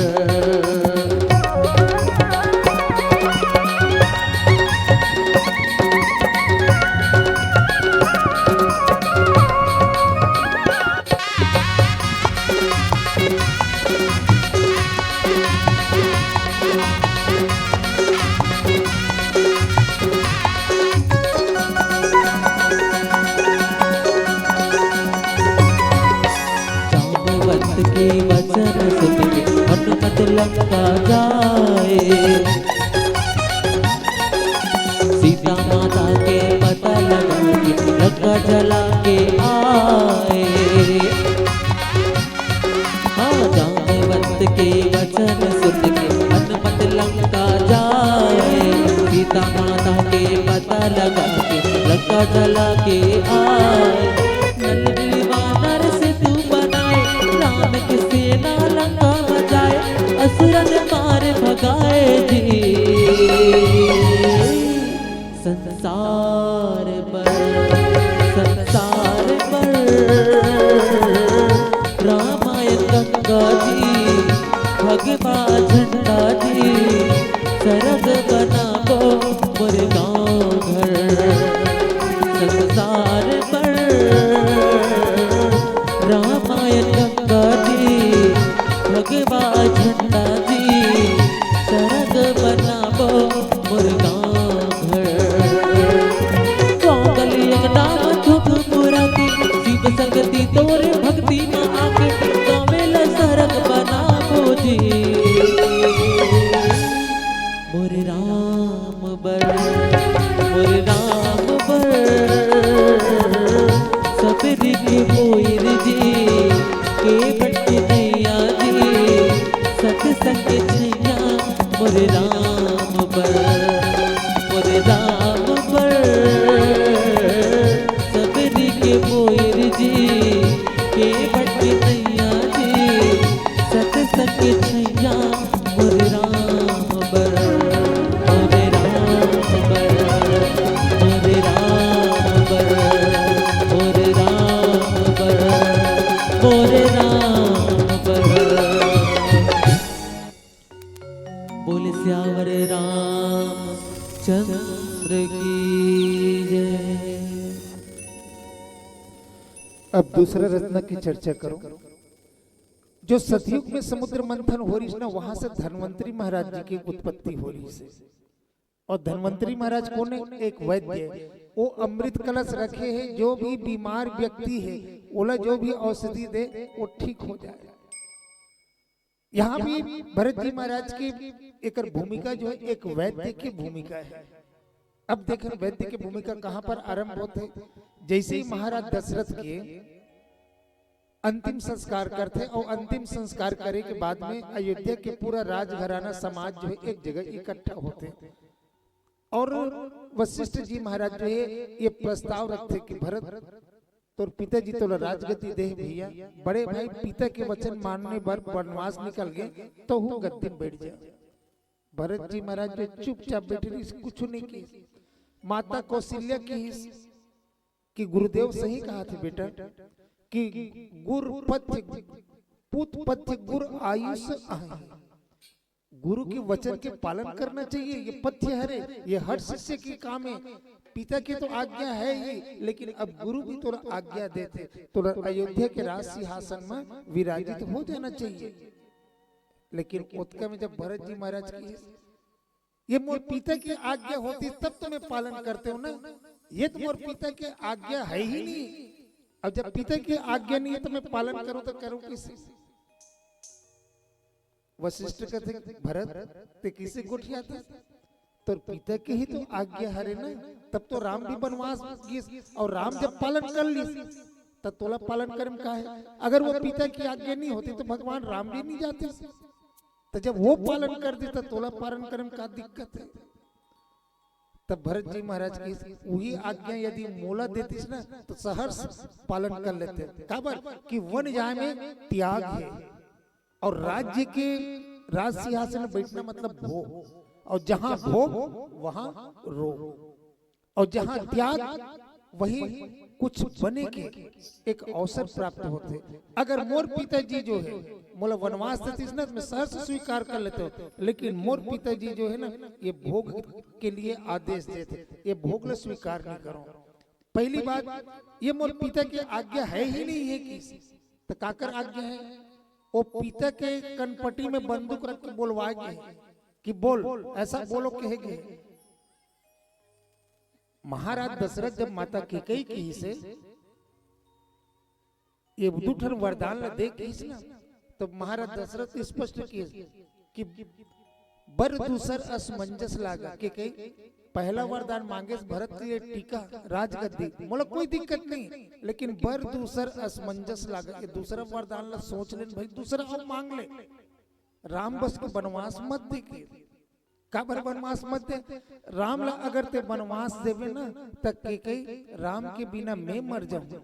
A: के वचन सुन लंका जाए। सीता माता के पता लगा के लंका जला के आए। हाँ जामवंत के वचन सुन के हनुमत लंका जाए। सीता माता के पता लगा के लंका जला के आए। नल वानर से तू बनाए राम की सेना लंका बजाए। असुरन मार भगाए जी संसार पर रामायण गंगा जी भगवा झंडा जी सरग बनाबो मोर गाँव घर। संसार पर रामायण गंगा जी भगवा झंडा जी सरग बनाबो मोर गाँव घर। कलियुग नाम झुक मुराती शिव संगति तोरे भक्ति में आके गावेल सरग बनाबो जी मोर राम बर सबरी के मोर जी के बट नैया जी सत संग छैया मोर राम बर सबरी के मोर जी के बट नैया जी सत संग छैया मोर राम बर मोर राम बर मोर राम बर मोर राम बर मोर राम बर। बोल श्यावर राम चंद्र की जय।
B: अब दूसरा रत्न की चर्चा करो। जो सतयुग में समुद्र मंथन हो रही है ना, वहां से धन्वंतरी महाराज जी की उत्पत्ति हो रही है। और धन्वंतरी महाराज कौन है? एक वैद्य। वो अमृत कलश रखे हैं, जो भी बीमार व्यक्ति है बोला जो भी औषधि दे वो ठीक हो जाए। यहाँ भी भरत जी महाराज की एक भूमिका जो है एक वैद्य की भूमिका है। अब देखें वैद्य की भूमिका कहाँ पर आरंभ होते। जैसे ही महाराज दशरथ के अंतिम संस्कार करते और अंतिम संस्कार करे के बाद में अयोध्या के पूरा राजघराना समाज जो है एक जगह इकट्ठा होते और वशिष्ठ जी महाराज जो है ये प्रस्ताव रखते कि भरत तो पिताजी तो राजगद्दी दे भैया, बड़े भाई पिता के वचन मानने पर वनवास निकल गए तो हूँ गद्दी में बैठ जाए। भरत जी महाराज जो चुपचाप बैठे रही, कुछ नहीं की। माता कौशल्या की कि गुरुदेव सही कहा थे बेटा कि गुर पथ्य पुत पथ्य गुर आयुष आहे। गुरु के वचन के पालन करना चाहिए, ये पथ्य है रे, ये हर शिष्य की काम है। पिता की तो आज्ञा है ही, लेकिन अब गुरु भी तो आज्ञा देते तो अयोध्या के राज सिंहासन में विराजित हो जाना चाहिए। लेकिन उत्का में जब भरत जी महाराज की ये मोर पिता की आज्ञा होती तब तो मैं पालन करते हो ना, ये तो मोर पिता की आज्ञा है ही नहीं। अब जब पिता की आज्ञा नहीं है तो मैं पालन करूं तो करूं किसे? वशिष्ठ कहते भरत ते किसे गोठिया था तो पिता की ही तो आज्ञा हरे ना। तब तो राम भी वनवास गए और राम जब पालन कर ली तब तोला पालन कर्म का है। अगर वो पिता की आज्ञा नहीं होती तो भगवान राम भी नहीं जाते। तो जब वो पालन कर देता तोला पालन कर्म का दिक्कत है। तब भरत जी महाराज की वही आज्ञा यदि मोला देती ना तो सहर्ष पालन कर लेते। काबर कि वन जाए में त्याग है और राज्य के राज सिंहासन में बैठना मतलब भोग, और जहां भोग वहां रोग, और जहां त्याग वही कुछ बने के एक अवसर प्राप्त होते। अगर मोर पिताजी जो है मोला वनवास देती ना मैं सहर्ष स्वीकार कर लेते हो, लेकिन मोर पिताजी जो है ना ये भोग के लिए आदेश देते, ये भोग ले स्वीकार नहीं करो। पहली बात ये मोर पिता की आज्ञा है ही नहीं है कि तो काकर आज्ञा है? वो पिता के कनपटी में बंदूक रख के बोलवाएंगे कि बोल ऐसा बोलो कहेंगे। महाराज दशरथ जब माता कैकेयी की से ये दुठन वरदान दे की ना तो महाराज दशरथ स्पष्ट किए कि बर दूसर असमंजस लागा के कई पहला वरदान मांगे भरत के लिए टीका राजगद्दी मोला कोई दिक्कत नहीं, लेकिन बर दूसर असमंजस लागा कि दूसरा वरदान ला सोच लेन भाई दूसरा और मांग ले। राम बस के वनवास मत दे के काबर वनवास मत दे। राम ला अगर ते वनवास देवे ना तक के कई राम के बिना मैं मर जाऊं।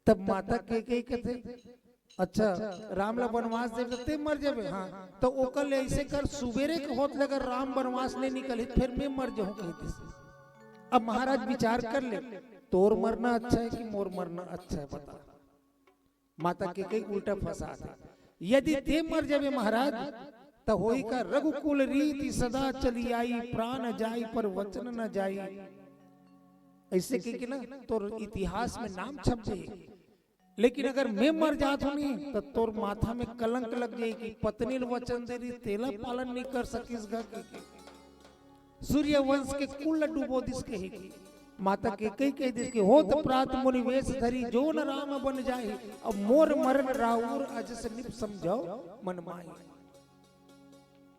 B: तब माता के कई कहते अच्छा राम ला वनवास दे ते मर जावे। हाँ तो ओकर ले ऐसे कर सुबेरे के होत लगा राम वनवास नहीं निकले फिर मैं मर जाऊं कहते। अब महाराज विचार कर ले तोर मरना अच्छा है कि मोर मरना अच्छा है बता। माता के कई उल्टा फंसा दे। यदि ते मर जावे महाराज तो होई का रघुकुल रीति सदा चली आई प्राण जाई पर वचन न जाई। ऐसे के ना तोर इतिहास में नाम छप जाए। लेकिन अगर मैं मर जात हूँ नहीं तो तोर माथा में कलंक लग जाएगी। पत्नी वचन दे रही तेला पालन नहीं कर सकीस घर के सूर्य वंश के कुल डूबो दिस कहेगी। माता के कई कह दिस के हो तो प्रात मुनि वेश धरी जो न राम बन जाए। अब मोर मरण राउर अज से निप समझाओ मन माई।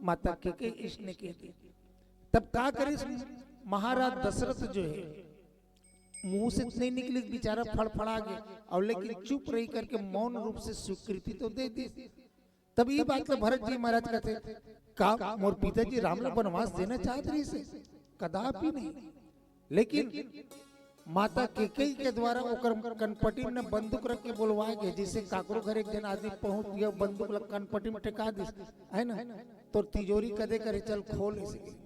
B: माता के कई इसने कह दी। तब का करे महाराज दशरथ जो है मुंह से नहीं निकली बेचारा फड़फड़ा गया और लेकिन चुप रही करके मौन रूप से स्वीकृति तो दे दी। तब ये बात तो भरत जी महाराज कहते का मोर पिताजी राम ला वनवास देना चाहते रही से कदापि नहीं। लेकिन माता केकई के द्वारा ओकर कनपटी में बंदूक रख के बुलवाए गए। जैसे काकरो घर एक जन आदमी पहुंच गया बंदूक लग कनपटी में टिका दी है ना तो तिजोरी कदे करे चल खोल इसे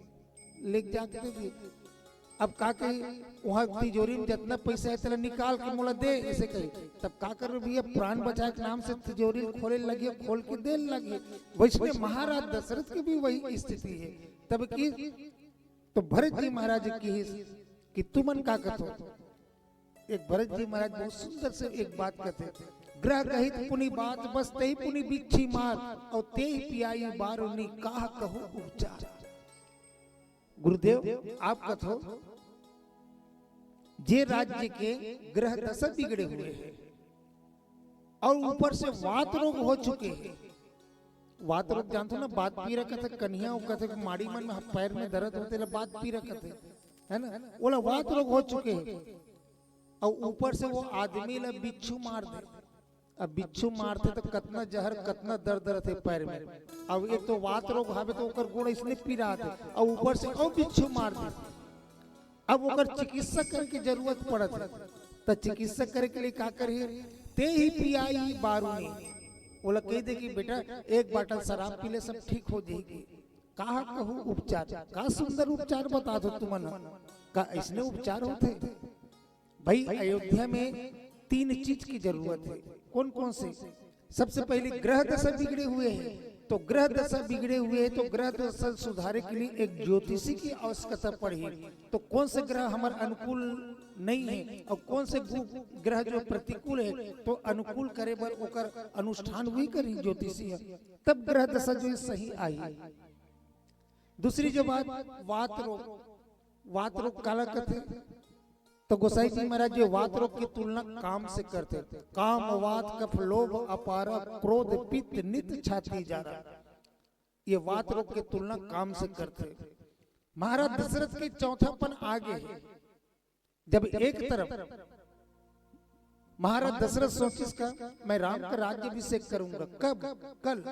B: लेके जाके दे। अब का कही वहाँ तिजोरी में जितना पैसा है तेला निकाल के मोला दे ऐसे कही। तब का कर भैया प्राण बचाए के नाम से तिजोरी खोले लगे खोल के दे लगे। वैसे महाराज दशरथ की भी वही स्थिति है। तब की तो भरत जी महाराज की कि तुमन का कथो। एक भरत जी महाराज बहुत सुंदर से एक बात कहते ग्रह कहित पुनि बात बस ते पुनि बिच्छी मार और ते पियाई बारुनी काह कहो उपचार। गुरुदेव आप कथो जे राज्य के ग्रह दशा बिगड़े हुए हैं और ऊपर से वात रोग हो चुके हैं। वात रोग जानते हो ना बात पी रखा था कन्हैया कहते माड़ी मन में पैर में दर्द होते बात पी रखा थे है ना बोला वात रोग हो चुके हैं और ऊपर से वो आदमी ला बिच्छू मार दे। अब बिच्छू मारते तो कितना जहर कितना दर्द रहते पैर में। अब एक तो वात रोग हावे तो ओकर गुण इसने पी रहा था और ऊपर से और बिच्छू मार दे। अब ओकर चिकित्सा करे की जरूरत पड़त तो चिकित्सा करे के लिए का करिए ते ही पियाई बारूनी। बोला कह दे कि बेटा एक बाटल शराब पी ले सब ठीक हो जाएगी। कहा कहूँ उपचार का सुंदर उपचार बता दो तुमन का इसने उपचार होते भाई। अयोध्या में 3 चीज की जरूरत है। कौन कौन से? सबसे पहले ग्रह दशा बिगड़े हुए हैं तो ग्रह दशा बिगड़े हुए हैं तो ग्रह दशा सुधारे के लिए एक ज्योतिषी की आवश्यकता पड़ी। तो कौन से ग्रह हमारे अनुकूल नहीं है और कौन से ग्रह जो प्रतिकूल है तो अनुकूल करे बर ओकर अनुष्ठान हुई करी ज्योतिषी है तब ग्रह दशा जो सही आई। दूसरी जो बात वात रोग काला करते तो गोसाई जी महाराज जो वात रोग की तुलना काम से करते। काम वात कफ लोभ अपार क्रोध पित्त नित्य छाती जा रहा ये वात रोग की तुलना काम से करते। महाराज दशरथ के चौथापन आगे है। जब एक तरफ महाराज दशरथ सोचिस का मैं राम का राज्याभिषेक करूंगा कब कल।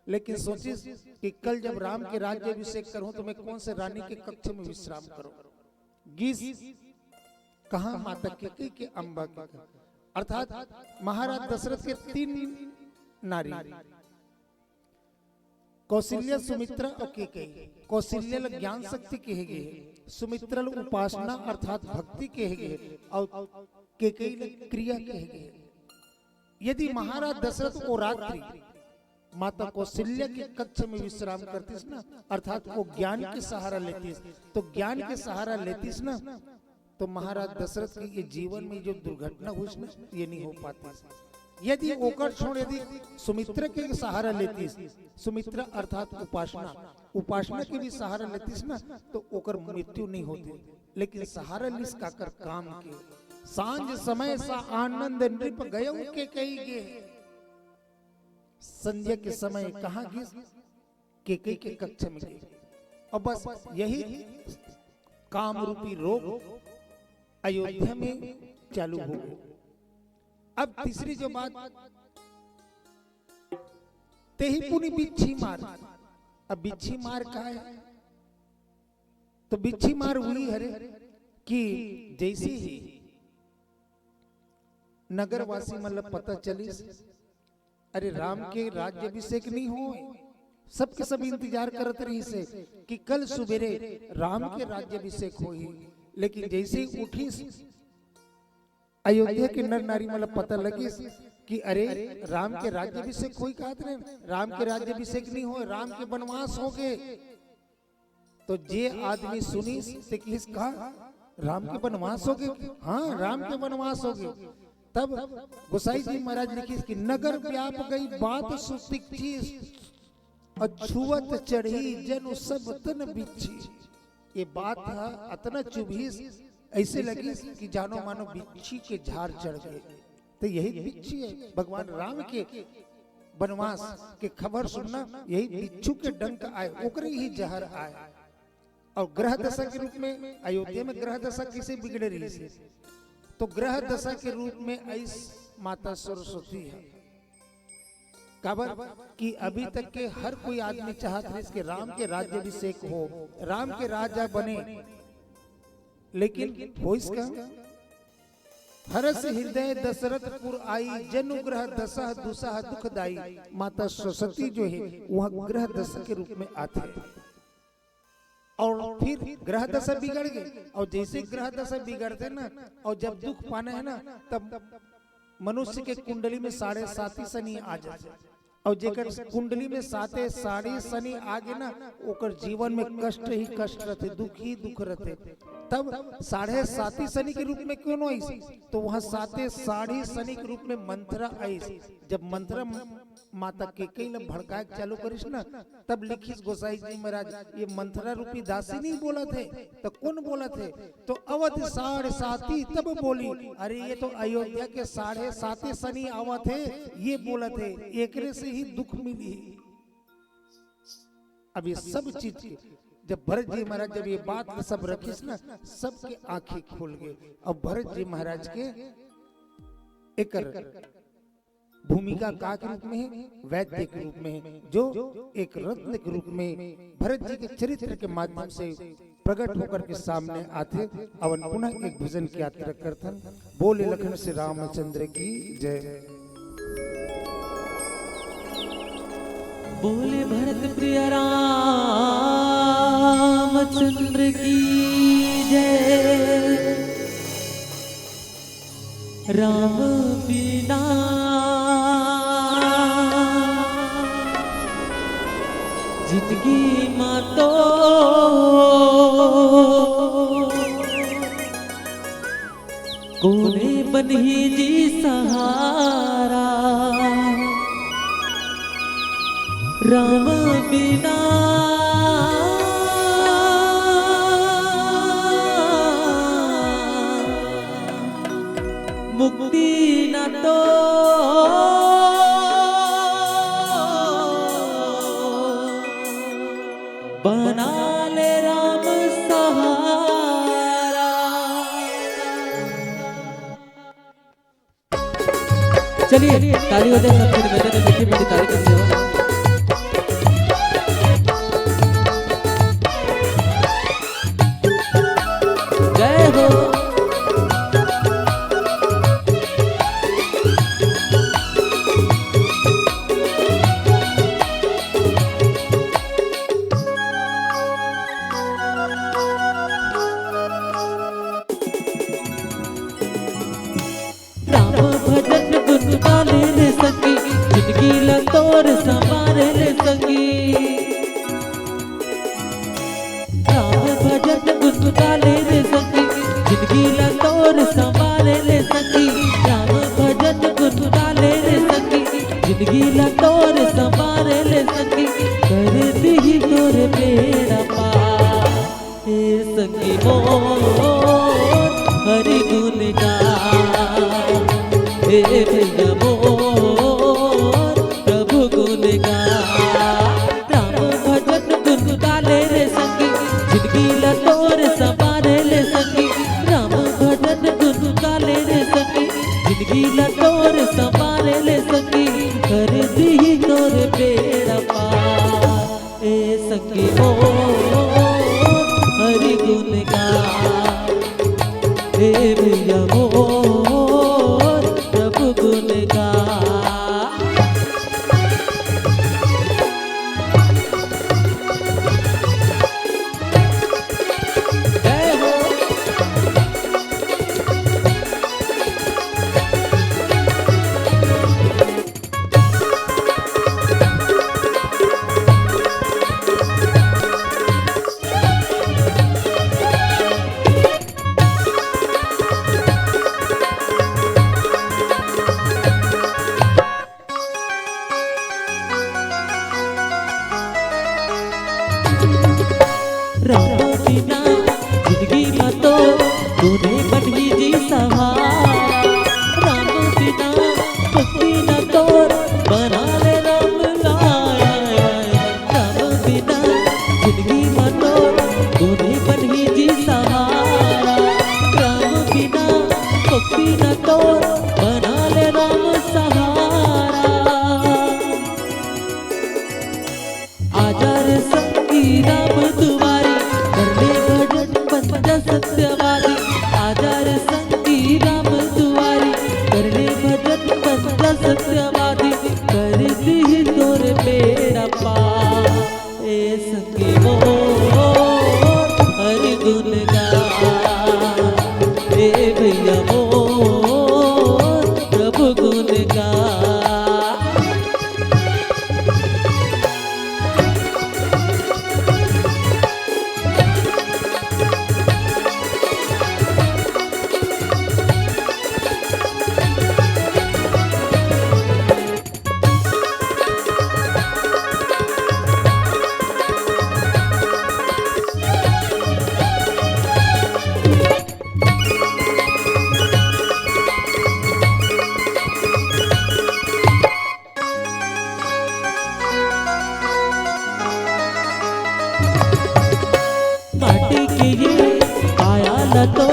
B: लेकिन सोचिस कि कल जब राम के राज्याभिषेक करूं तो मैं कौन से रानी के कक्ष में विश्राम करूं। गीस कहा माता के अम्बा के अर्थात महाराज दशरथ के 3 नारी कौशल्या सुमित्रा और केकई। कौशल्या ज्ञान शक्ति कहे गए सुमित्रा उपासना अर्थात भक्ति कहे गए और केकई क्रिया कहे गए। यदि महाराज दशरथ को रात्रि माता कौशल्या के कक्ष में विश्राम करतीस ना अर्थात वो ज्ञान के सहारा लेतीस तो ज्ञान के सहारा लेतीस ना तो महाराज दशरथ के ये जीवन में जो दुर्घटना हुई ना ये नहीं हो पाती। यदि ओकर छोड़ यदि सुमित्रा के सहारा लेतीस सुमित्रा अर्थात उपासना के भी सहारा लेतीस ना तो ओकर मृत्यु नहीं होती। लेकिन सहारा लिस का कर काम के सांझ समय सा आनंद नृप गयो के कही गे। संध्या के समय कहाँ गई? केकई के कक्ष में गई। और बस यही काम रूपी रोग अयोध्या में चालू हो गए। अब तीसरी जो बात, तेही पुनी बिच्छी मार। अब बिच्छी मार का है? तो बिच्छी मार हुई हरे कि जैसे ही नगरवासी मतलब पता चली, अरे राम के राज्याभिषेक नहीं हो, सबके सब इंतजार करत रही से कि कल सुबेरे राम के राज्याभिषेक होई। लेकिन जैसे ही उठी अयोध्या के नर नारी मतलब पता लगी कि अरे राम के राज्याभिषेक कोई कहत नहीं, राम के राज्याभिषेक नहीं हो, राम के वनवास हो गए। तो जे आदमी सुनी से कहा राम के वनवास हो गए, हाँ राम के वनवास हो गए। तब गोसाई जी महाराज लिखी कि नगर व्याप गई बात सुतिक्षी, अछुवत चढ़ी जनु सब तन बिच्छी। ये बात है अतना चुभी, ऐसे लगी कि जानो मानो बिच्छी के झाड़ चढ़ गए। तो यही बिच्छी है, भगवान राम के वनवास के खबर सुनना, यही बिच्छू के डंक आए, ओकरे ही जहर आए। और ग्रह दशा के रूप में अयोध्या में ग्रह दशा किसे बिगड़ रही है? तो ग्रह दशा के रूप में ऐस माता सरस्वती है। काबर कि अभी तक के हर कोई आदमी चाहता है कि राम के राज्याभिषेक हो, राम के राजा बने, लेकिन हो इसका हरस हृदय दशरथपुर आई, जनु ग्रह दशा दुसह दुखदाई। माता सरस्वती जो है वह ग्रह दशा के रूप में आते हैं। और फिर ग्रह दशा बिगड़ गए, और जैसे ग्रह दशा बिगड़ते ना, और जब दुख पाना है ना, तब मनुष्य के कुंडली में 7.5 शनि आ जाते। और जेकर कुंडली में 7.5 शनि आगे ना, ओकर जीवन में कष्ट ही कष्ट रहते, दुख ही दुख रहते। तब 7.5 शनि के रूप में क्यों नहीं आई? तो वहाँ 7.5 शनि के रूप में मंत्रा आई। जब मंत्रा माता के कई लोग भड़काए चालू करिस ना, तब लिखिस गोसाई जी महाराज ये मंत्रा रूपी दासी नहीं बोला थे, तो कौन बोला थे? तो अवध 7.5 तब बोली, अरे ये तो अयोध्या के 7.5 शनि आवा थे, ये बोला थे, एकरे से ही दुख मिली। अब ये सब चीज जब भरत जी महाराज जब ये बात सब रखिस ना, सबके आंखें खुल गए। अब भरत जी महाराज के एक भूमिका का के रूप में है, वैद्य के रूप में है, जो एक रत्न के रूप में भरत जी के चरित्र के माध्यम से प्रकट होकर के सामने आते। अवन पुनः एक भजन की यात्रा करतन। बोले लखन से रामचंद्र की जय।
A: बोले भरत प्रिय रामचंद्र की जय। राम बिना जिंदगी मातो कोने बनी जी सहारा। राम बिना मुक्ति न तो बना ले राम सहारा। चलिए ताली हो जाए सबसे बेहतर मीठी मीठी ताली कर दो। जय हो। ले संगी जिंदगी लतोर संवार ले संगी। राम भजन गुनगुना ले संगी जिंदगी लतोर संवार ले संगी। राम भजन गुनगुना ले संगी जिंदगी लतोर संवार ले संगी। कर दी तोर बेड़ा पार हे संगी मोर हरि गुण गा हे भैया मोर प्रभु को गा राम भजन गुन गाले रे संगी जिंदगी लतोर संवारे ले संगी राम भजन गुन गाले रे संगी जिंदगी लतोर संवारे ले संगी कर दी तोर बेड़ा पार ए संगी ओ हरि गुण गा हे भैया मोर प्रभु गुण गा राम बिना जिंदगी में तो तूने बनी जी सहारा राम बिना भक्ति न तोर बना ले राम लाया राम बिना जिंदगी में तो तूने बनी जी सहारा राम बिना भक्ति न तोर बना ले राम सहारा आजा रे संगी राम दुआरी सत्यवादी आजा रे संगी राम दुआरी करने भजन बंदा सत्यवादी कर दी तोर बेड़ा पार ए संगी मोर हरि गुण गा ए भैया मोर प्रभु गुण गा माटी की ये आया न तो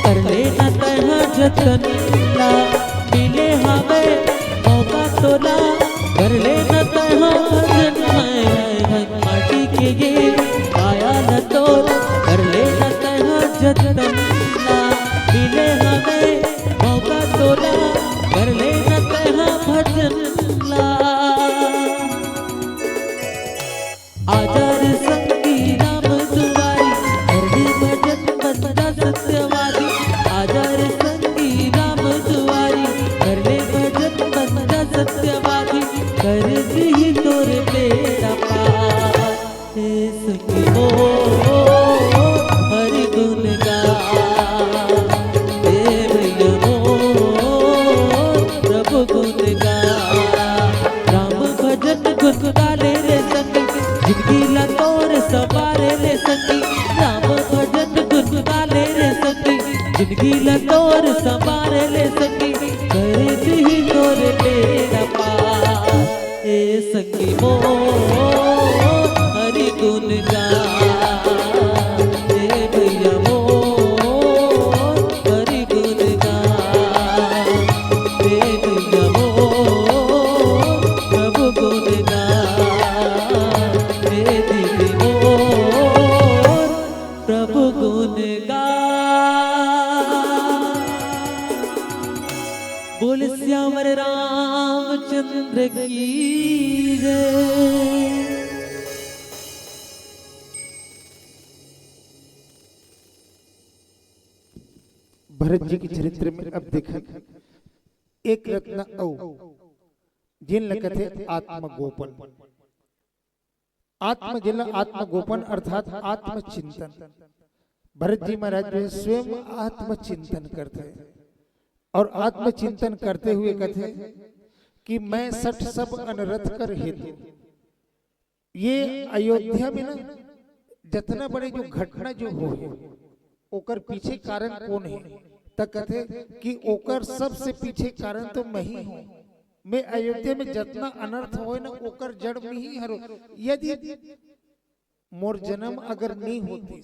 A: कर लेना तह जतन ला मिले हमें मौका तो ला कर लेना तह भजन माटी के ये आया न तो कर लेना तह जतन ला मिले हमें मौका तो ला कर लेना तह भजन ला आजा रे संगी राम दुआरी करने भजन बंदा सत्यवादी आजा रे संगी राम दुआरी करने भजन बंदा सत्यवादी कर दी तोर बेड़ा पार हे संगी मोर हरि गुण गा हे भैया मोर प्रभु गुण गा राम भजन गुन गाले रे संगी जिंदगी लतोर सवारे ले संगी राम भजन गुन गाले रे संगी जिंदगी लतोर सवारे ले संगी कर दी तोर बेड़ा पार ए संगी मोर हरि गुण गा हे भैया मोर हरि गुण गा हे भैया मोर प्रभु गुण गा प्रभु गुण गा बोल श्याम रामचंद्र की जय।
B: भरत जी के चरित्र में अब देखा एक रत्न जिन लखते आत्मगोपन आत्मजिला आत्मगोपन अर्थात आत्मचिंतन। भरत जी महाराज जो स्वयं आत्मचिंतन करते हैं और आत्मचिंतन करते हुए कहते हैं कि मैं सठ सब अनरथ कर हेतु। ये अयोध्या में ना जितना बड़े जो घटना जो हो ओकर पीछे कारण कौन है तक कहते कि ओकर सबसे पीछे कारण तो मैं ही हूँ। मैं अयोध्या में जितना अनर्थ होए ना ओकर जड़ में ही हरो। यदि मोर जन्म अगर नहीं होती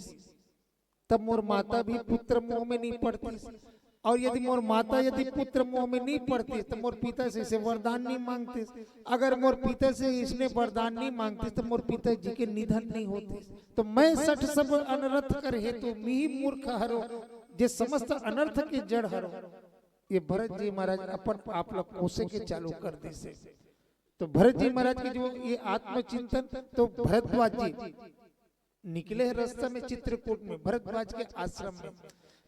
B: तब मोर माता भी पुत्र मोह में नहीं पड़ती, और यदि मोर माता यदि पुत्र मोह में नहीं पड़ती तो मोर पिता से इसे वरदान नहीं मांगते। अगर मोर पिता से इसने वरदान नहीं मांगते तो मोर पिताजी के निधन नहीं होते। तो मैं सठ सब अनर्थ कर हेतु मी मूर्ख हरो, जे समस्त अनर्थ के जड़ हरो। ये भरत जी महाराज अपन आप लोग कोसे के चालू कर दी से। तो भरत जी महाराज के जो ये आत्मचिंतन, तो भरद्वाज जी निकले रास्ता में चित्रकूट में भरद्वाज के आश्रम में।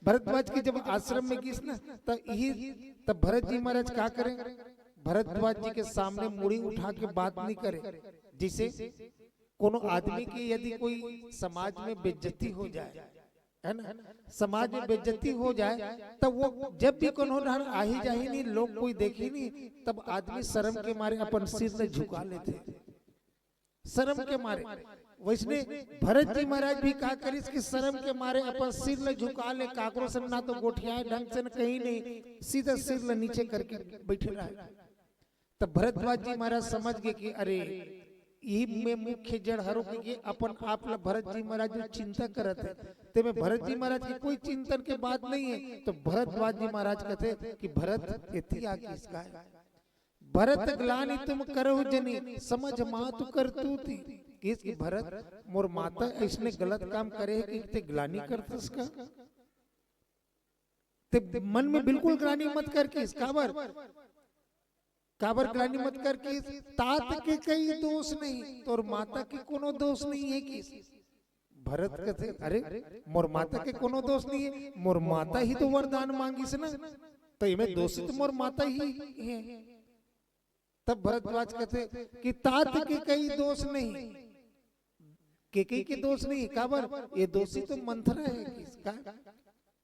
B: भरद्वाज के जब आश्रम में गिस ना तब भरत जी महाराज क्या करें, भरद्वाज जी के सामने मुड़ी उठा के बात नहीं करे। जिसे कोनो आदमी की यदि कोई समाज में बेइज्जती हो जाए, है ना, समाज में बेइज्जती हो जाए तब वो जब भी कोनो आ ही जाही नहीं, लोग कोई देखी नहीं, तब आदमी शर्म के मारे अपन सिर ने झुका लेते, शर्म के मारे। वैसने भरत जी महाराज भी का करिस कि शर्म के मारे अपन सिर ले झुका ले, काकरो से ना तो गोठियाए ढंग से न कहीं नहीं, सीधा सिर ले नीचे करके बैठे रहा। तब भरद्वाज जी महाराज समझ गए कि अरे यही में मुख्य जड़ हरो कि अपन आप ला भरत जी महाराज जो चिंता करत है, ते में भरत जी महाराज की कोई चिंतन के बात नहीं है। तो भरद्वाज जी महाराज कहते कि भरत इतिया किसका है, भरत ग्लानि तुम करो जनी समझ मातु कर तू थी। कि भरत मोर माता इसने गलत काम करे है कि ते ग्लानि करते इसका, ते मन में बिल्कुल ग्लानि मत कर के काबर ग्लानि मत कर के, तात के कई दोष नहीं तो और माता के कोनो दोष नहीं है कि। भरत कहते अरे मोर माता के कोनो दोष नहीं है, मोर माता ही तो वरदान मांगी से ना, तो इमे दोषी तो मोर माता ही है। तब भरद्वाज कहते कि तात के कई दोष नहीं, केकई के दोष नहीं, काबर ये दोषी तो मंथरा है किसका।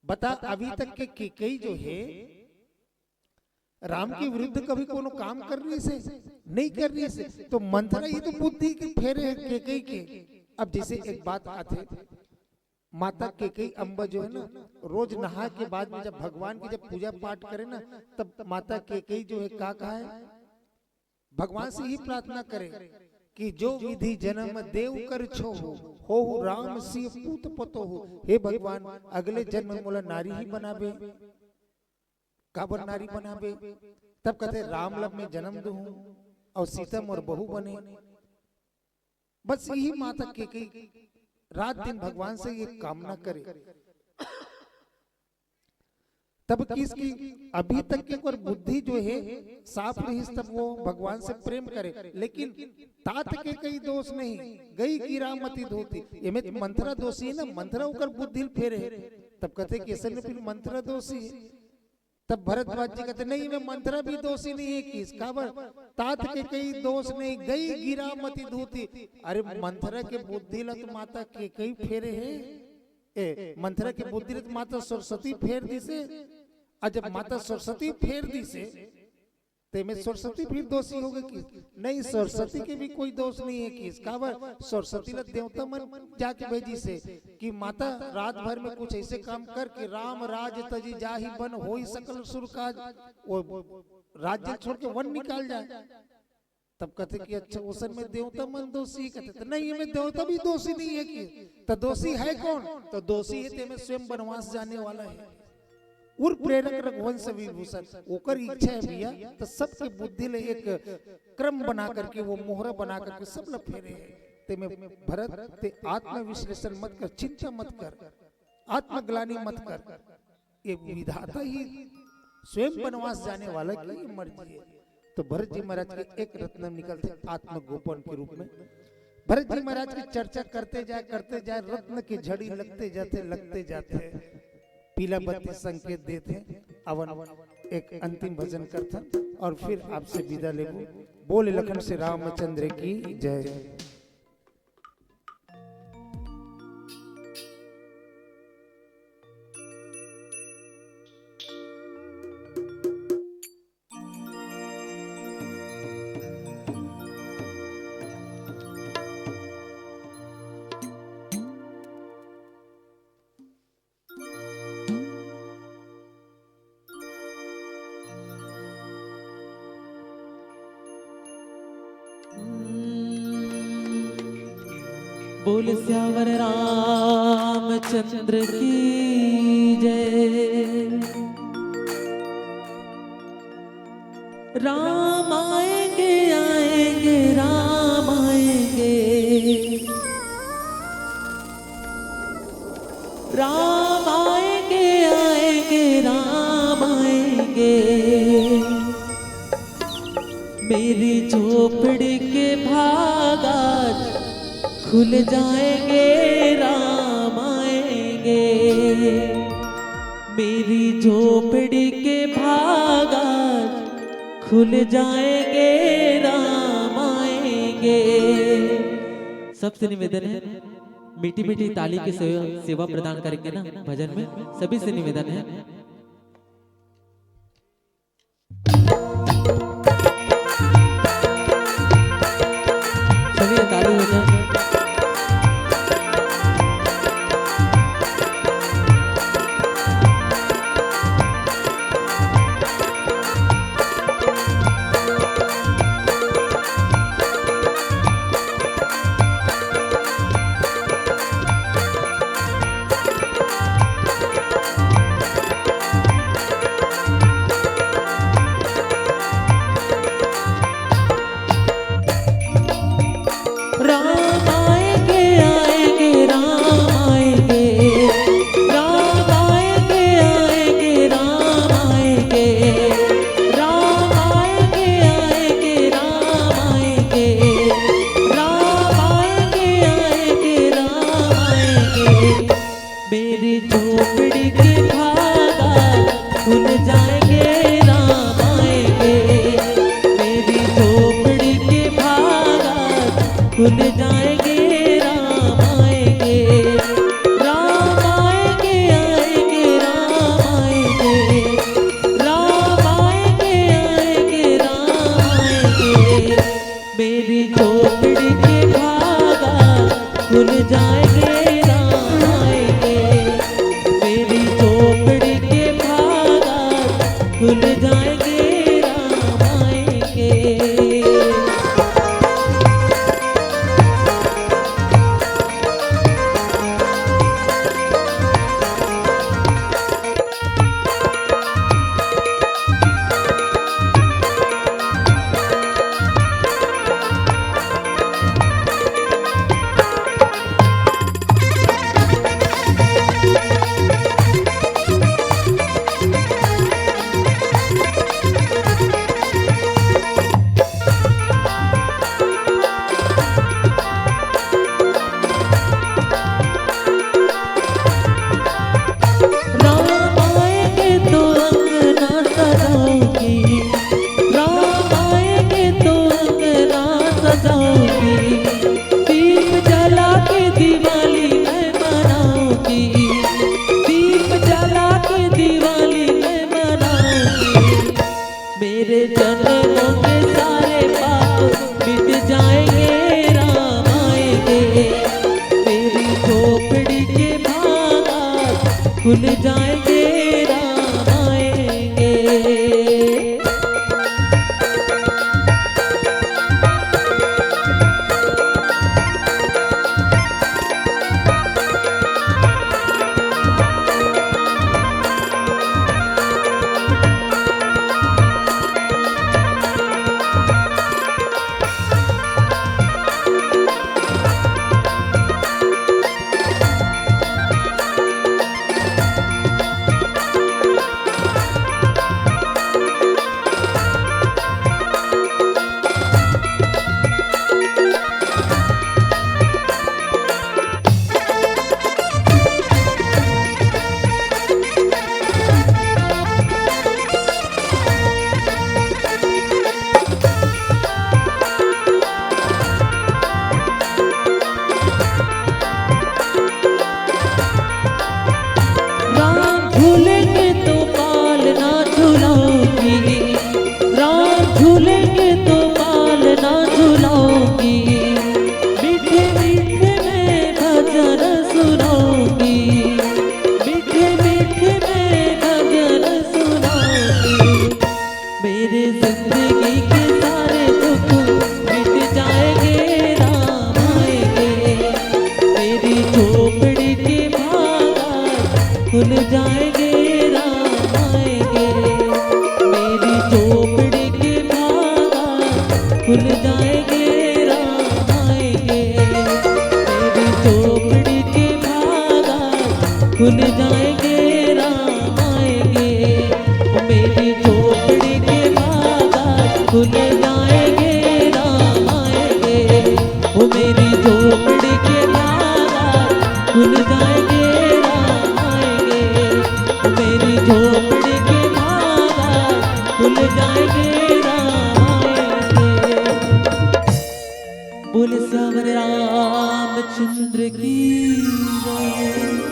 B: बता अभी तक के केकई जो है राम के विरुद्ध कभी कोनो काम कर रही से नहीं कर रही से, तो मंथरा ही तो बुद्धि के फेरे है केकई के। अब जैसे एक बात आते, माता केकई अम्बा जो है ना, रोज नहा के बाद में जब भगवान की जब पूजा पाठ करे ना, तब माता केकई जो है का कहा है, भगवान से ही प्रार्थना करे कि जो विधि जन्म देव कर छो हो राम सी पूत पतो हो। हे भगवान अगले जन्म मोला नारी ही बनाबे, काबर नारी बनाबे। तब कहते राम लब में जन्म दो और सीता मोर बहू बने। बस यही माता के कई रात दिन भगवान से ये कामना करे। तब किसकी अभी तक की और बुद्धि जो है साफ रही, तब वो भगवान से प्रेम करे। लेकिन तात के कई दोष नहीं, गई की रामती धोती, ये में मंथरा दोषी है ना, मंथरा उकर बुद्धि फेरे। तब कहते कि ऐसे में फिर मंथरा दोषी है। तब भरद्वाज जी कहते नहीं, मैं मंथरा भी दोषी नहीं है किस काबर, तात के कई दोष नहीं, गई गिरा मती धोती। अरे मंथरा के बुद्धि लत माता के कई फेरे है, मंथरा की बुद्धि रत माता सरस्वती फेर दी से। और जब माता सरस्वती फेर दी से ते में सरस्वती फिर दोषी हो गई कि नहीं, सरस्वती के भी कोई दोष नहीं है कि काबर सरस्वती ने देवता मन जाके भेजी से कि माता रात भर में कुछ ऐसे काम कर कि राम राज तजी जाहि बन होई सकल सुर काज, वो राज्य छोड़ के वन निकाल जाए। तब कहते कि अच्छा उस में देवता मन दोषी, कहते नहीं में देवता भी दोषी नहीं है कि, तो दोषी है कौन, तो दोषी है ते में स्वयं वनवास जाने वाला है उर प्रेरक रघुवंश विभूषण। ओकर इच्छा है भैया, तो सबके बुद्धि ले एक क्रम बना करके वो मोहरा बना करके सब ल फेरे ते में भरत ते आत्म विश्लेषण मत कर, चिंता मत कर, आत्मग्लानि मत कर, ये विधाता ही स्वयं वनवास जाने वाला की मर्जी है। तो भरत जी महाराज के एक रत्न निकलते आत्मगोपन के रूप में। भरत जी महाराज की चर्चा करते जाए रत्न की झड़ी लगते जाते पीला बत्ती संकेत देते। अवन एक अंतिम भजन करता और फिर आपसे विदा लेबो। बोले लखन से रामचंद्र की जय।
A: बोल श्यावर रामचंद्र की जय। राम आएंगे आएंगे राम आएंगे, राम आएंगे आएंगे राम आएंगे। मेरी झोपड़ी के भागा खुल जाएंगे राम आएंगे। मेरी झोपड़ी के भागा खुल जाएंगे राम आएंगे। सबसे निवेदन है मीठी मीठी ताली की सेवा प्रदान करेंगे ना भजन में, सभी से निवेदन है। चलिए ताली हो जाए। मेरी झोपड़ी के भागा खुल जाएंगे राम आएंगे। मेरी झोपड़ी के भागा खुल जाएंगे राम आएंगे। राम आएंगे आएंगे राम आएंगे, राम आएंगे आएंगे राम आएंगे। मेरी झोपड़ी के भागा खुल जाएंगे खुल जाएंगे राम आएंगे। मेरे जन्मों के सारे पाप मिट जाएंगे राम आएंगे। मेरी झोपड़ी के भागा खुल जाएंगे राम आएंगे। खुल जाएंगे राम आएंगे। ओ मेरी झोपड़ी के बागात खुल जाएंगे राम आएंगे। ओ मेरी झोपड़ी के बागात खुल जाएंगे राम आएंगे। ओ मेरी झोपड़ी के बागात खुल जाएंगे राम आएंगे। बोले श्याम रामचंद्र की जय।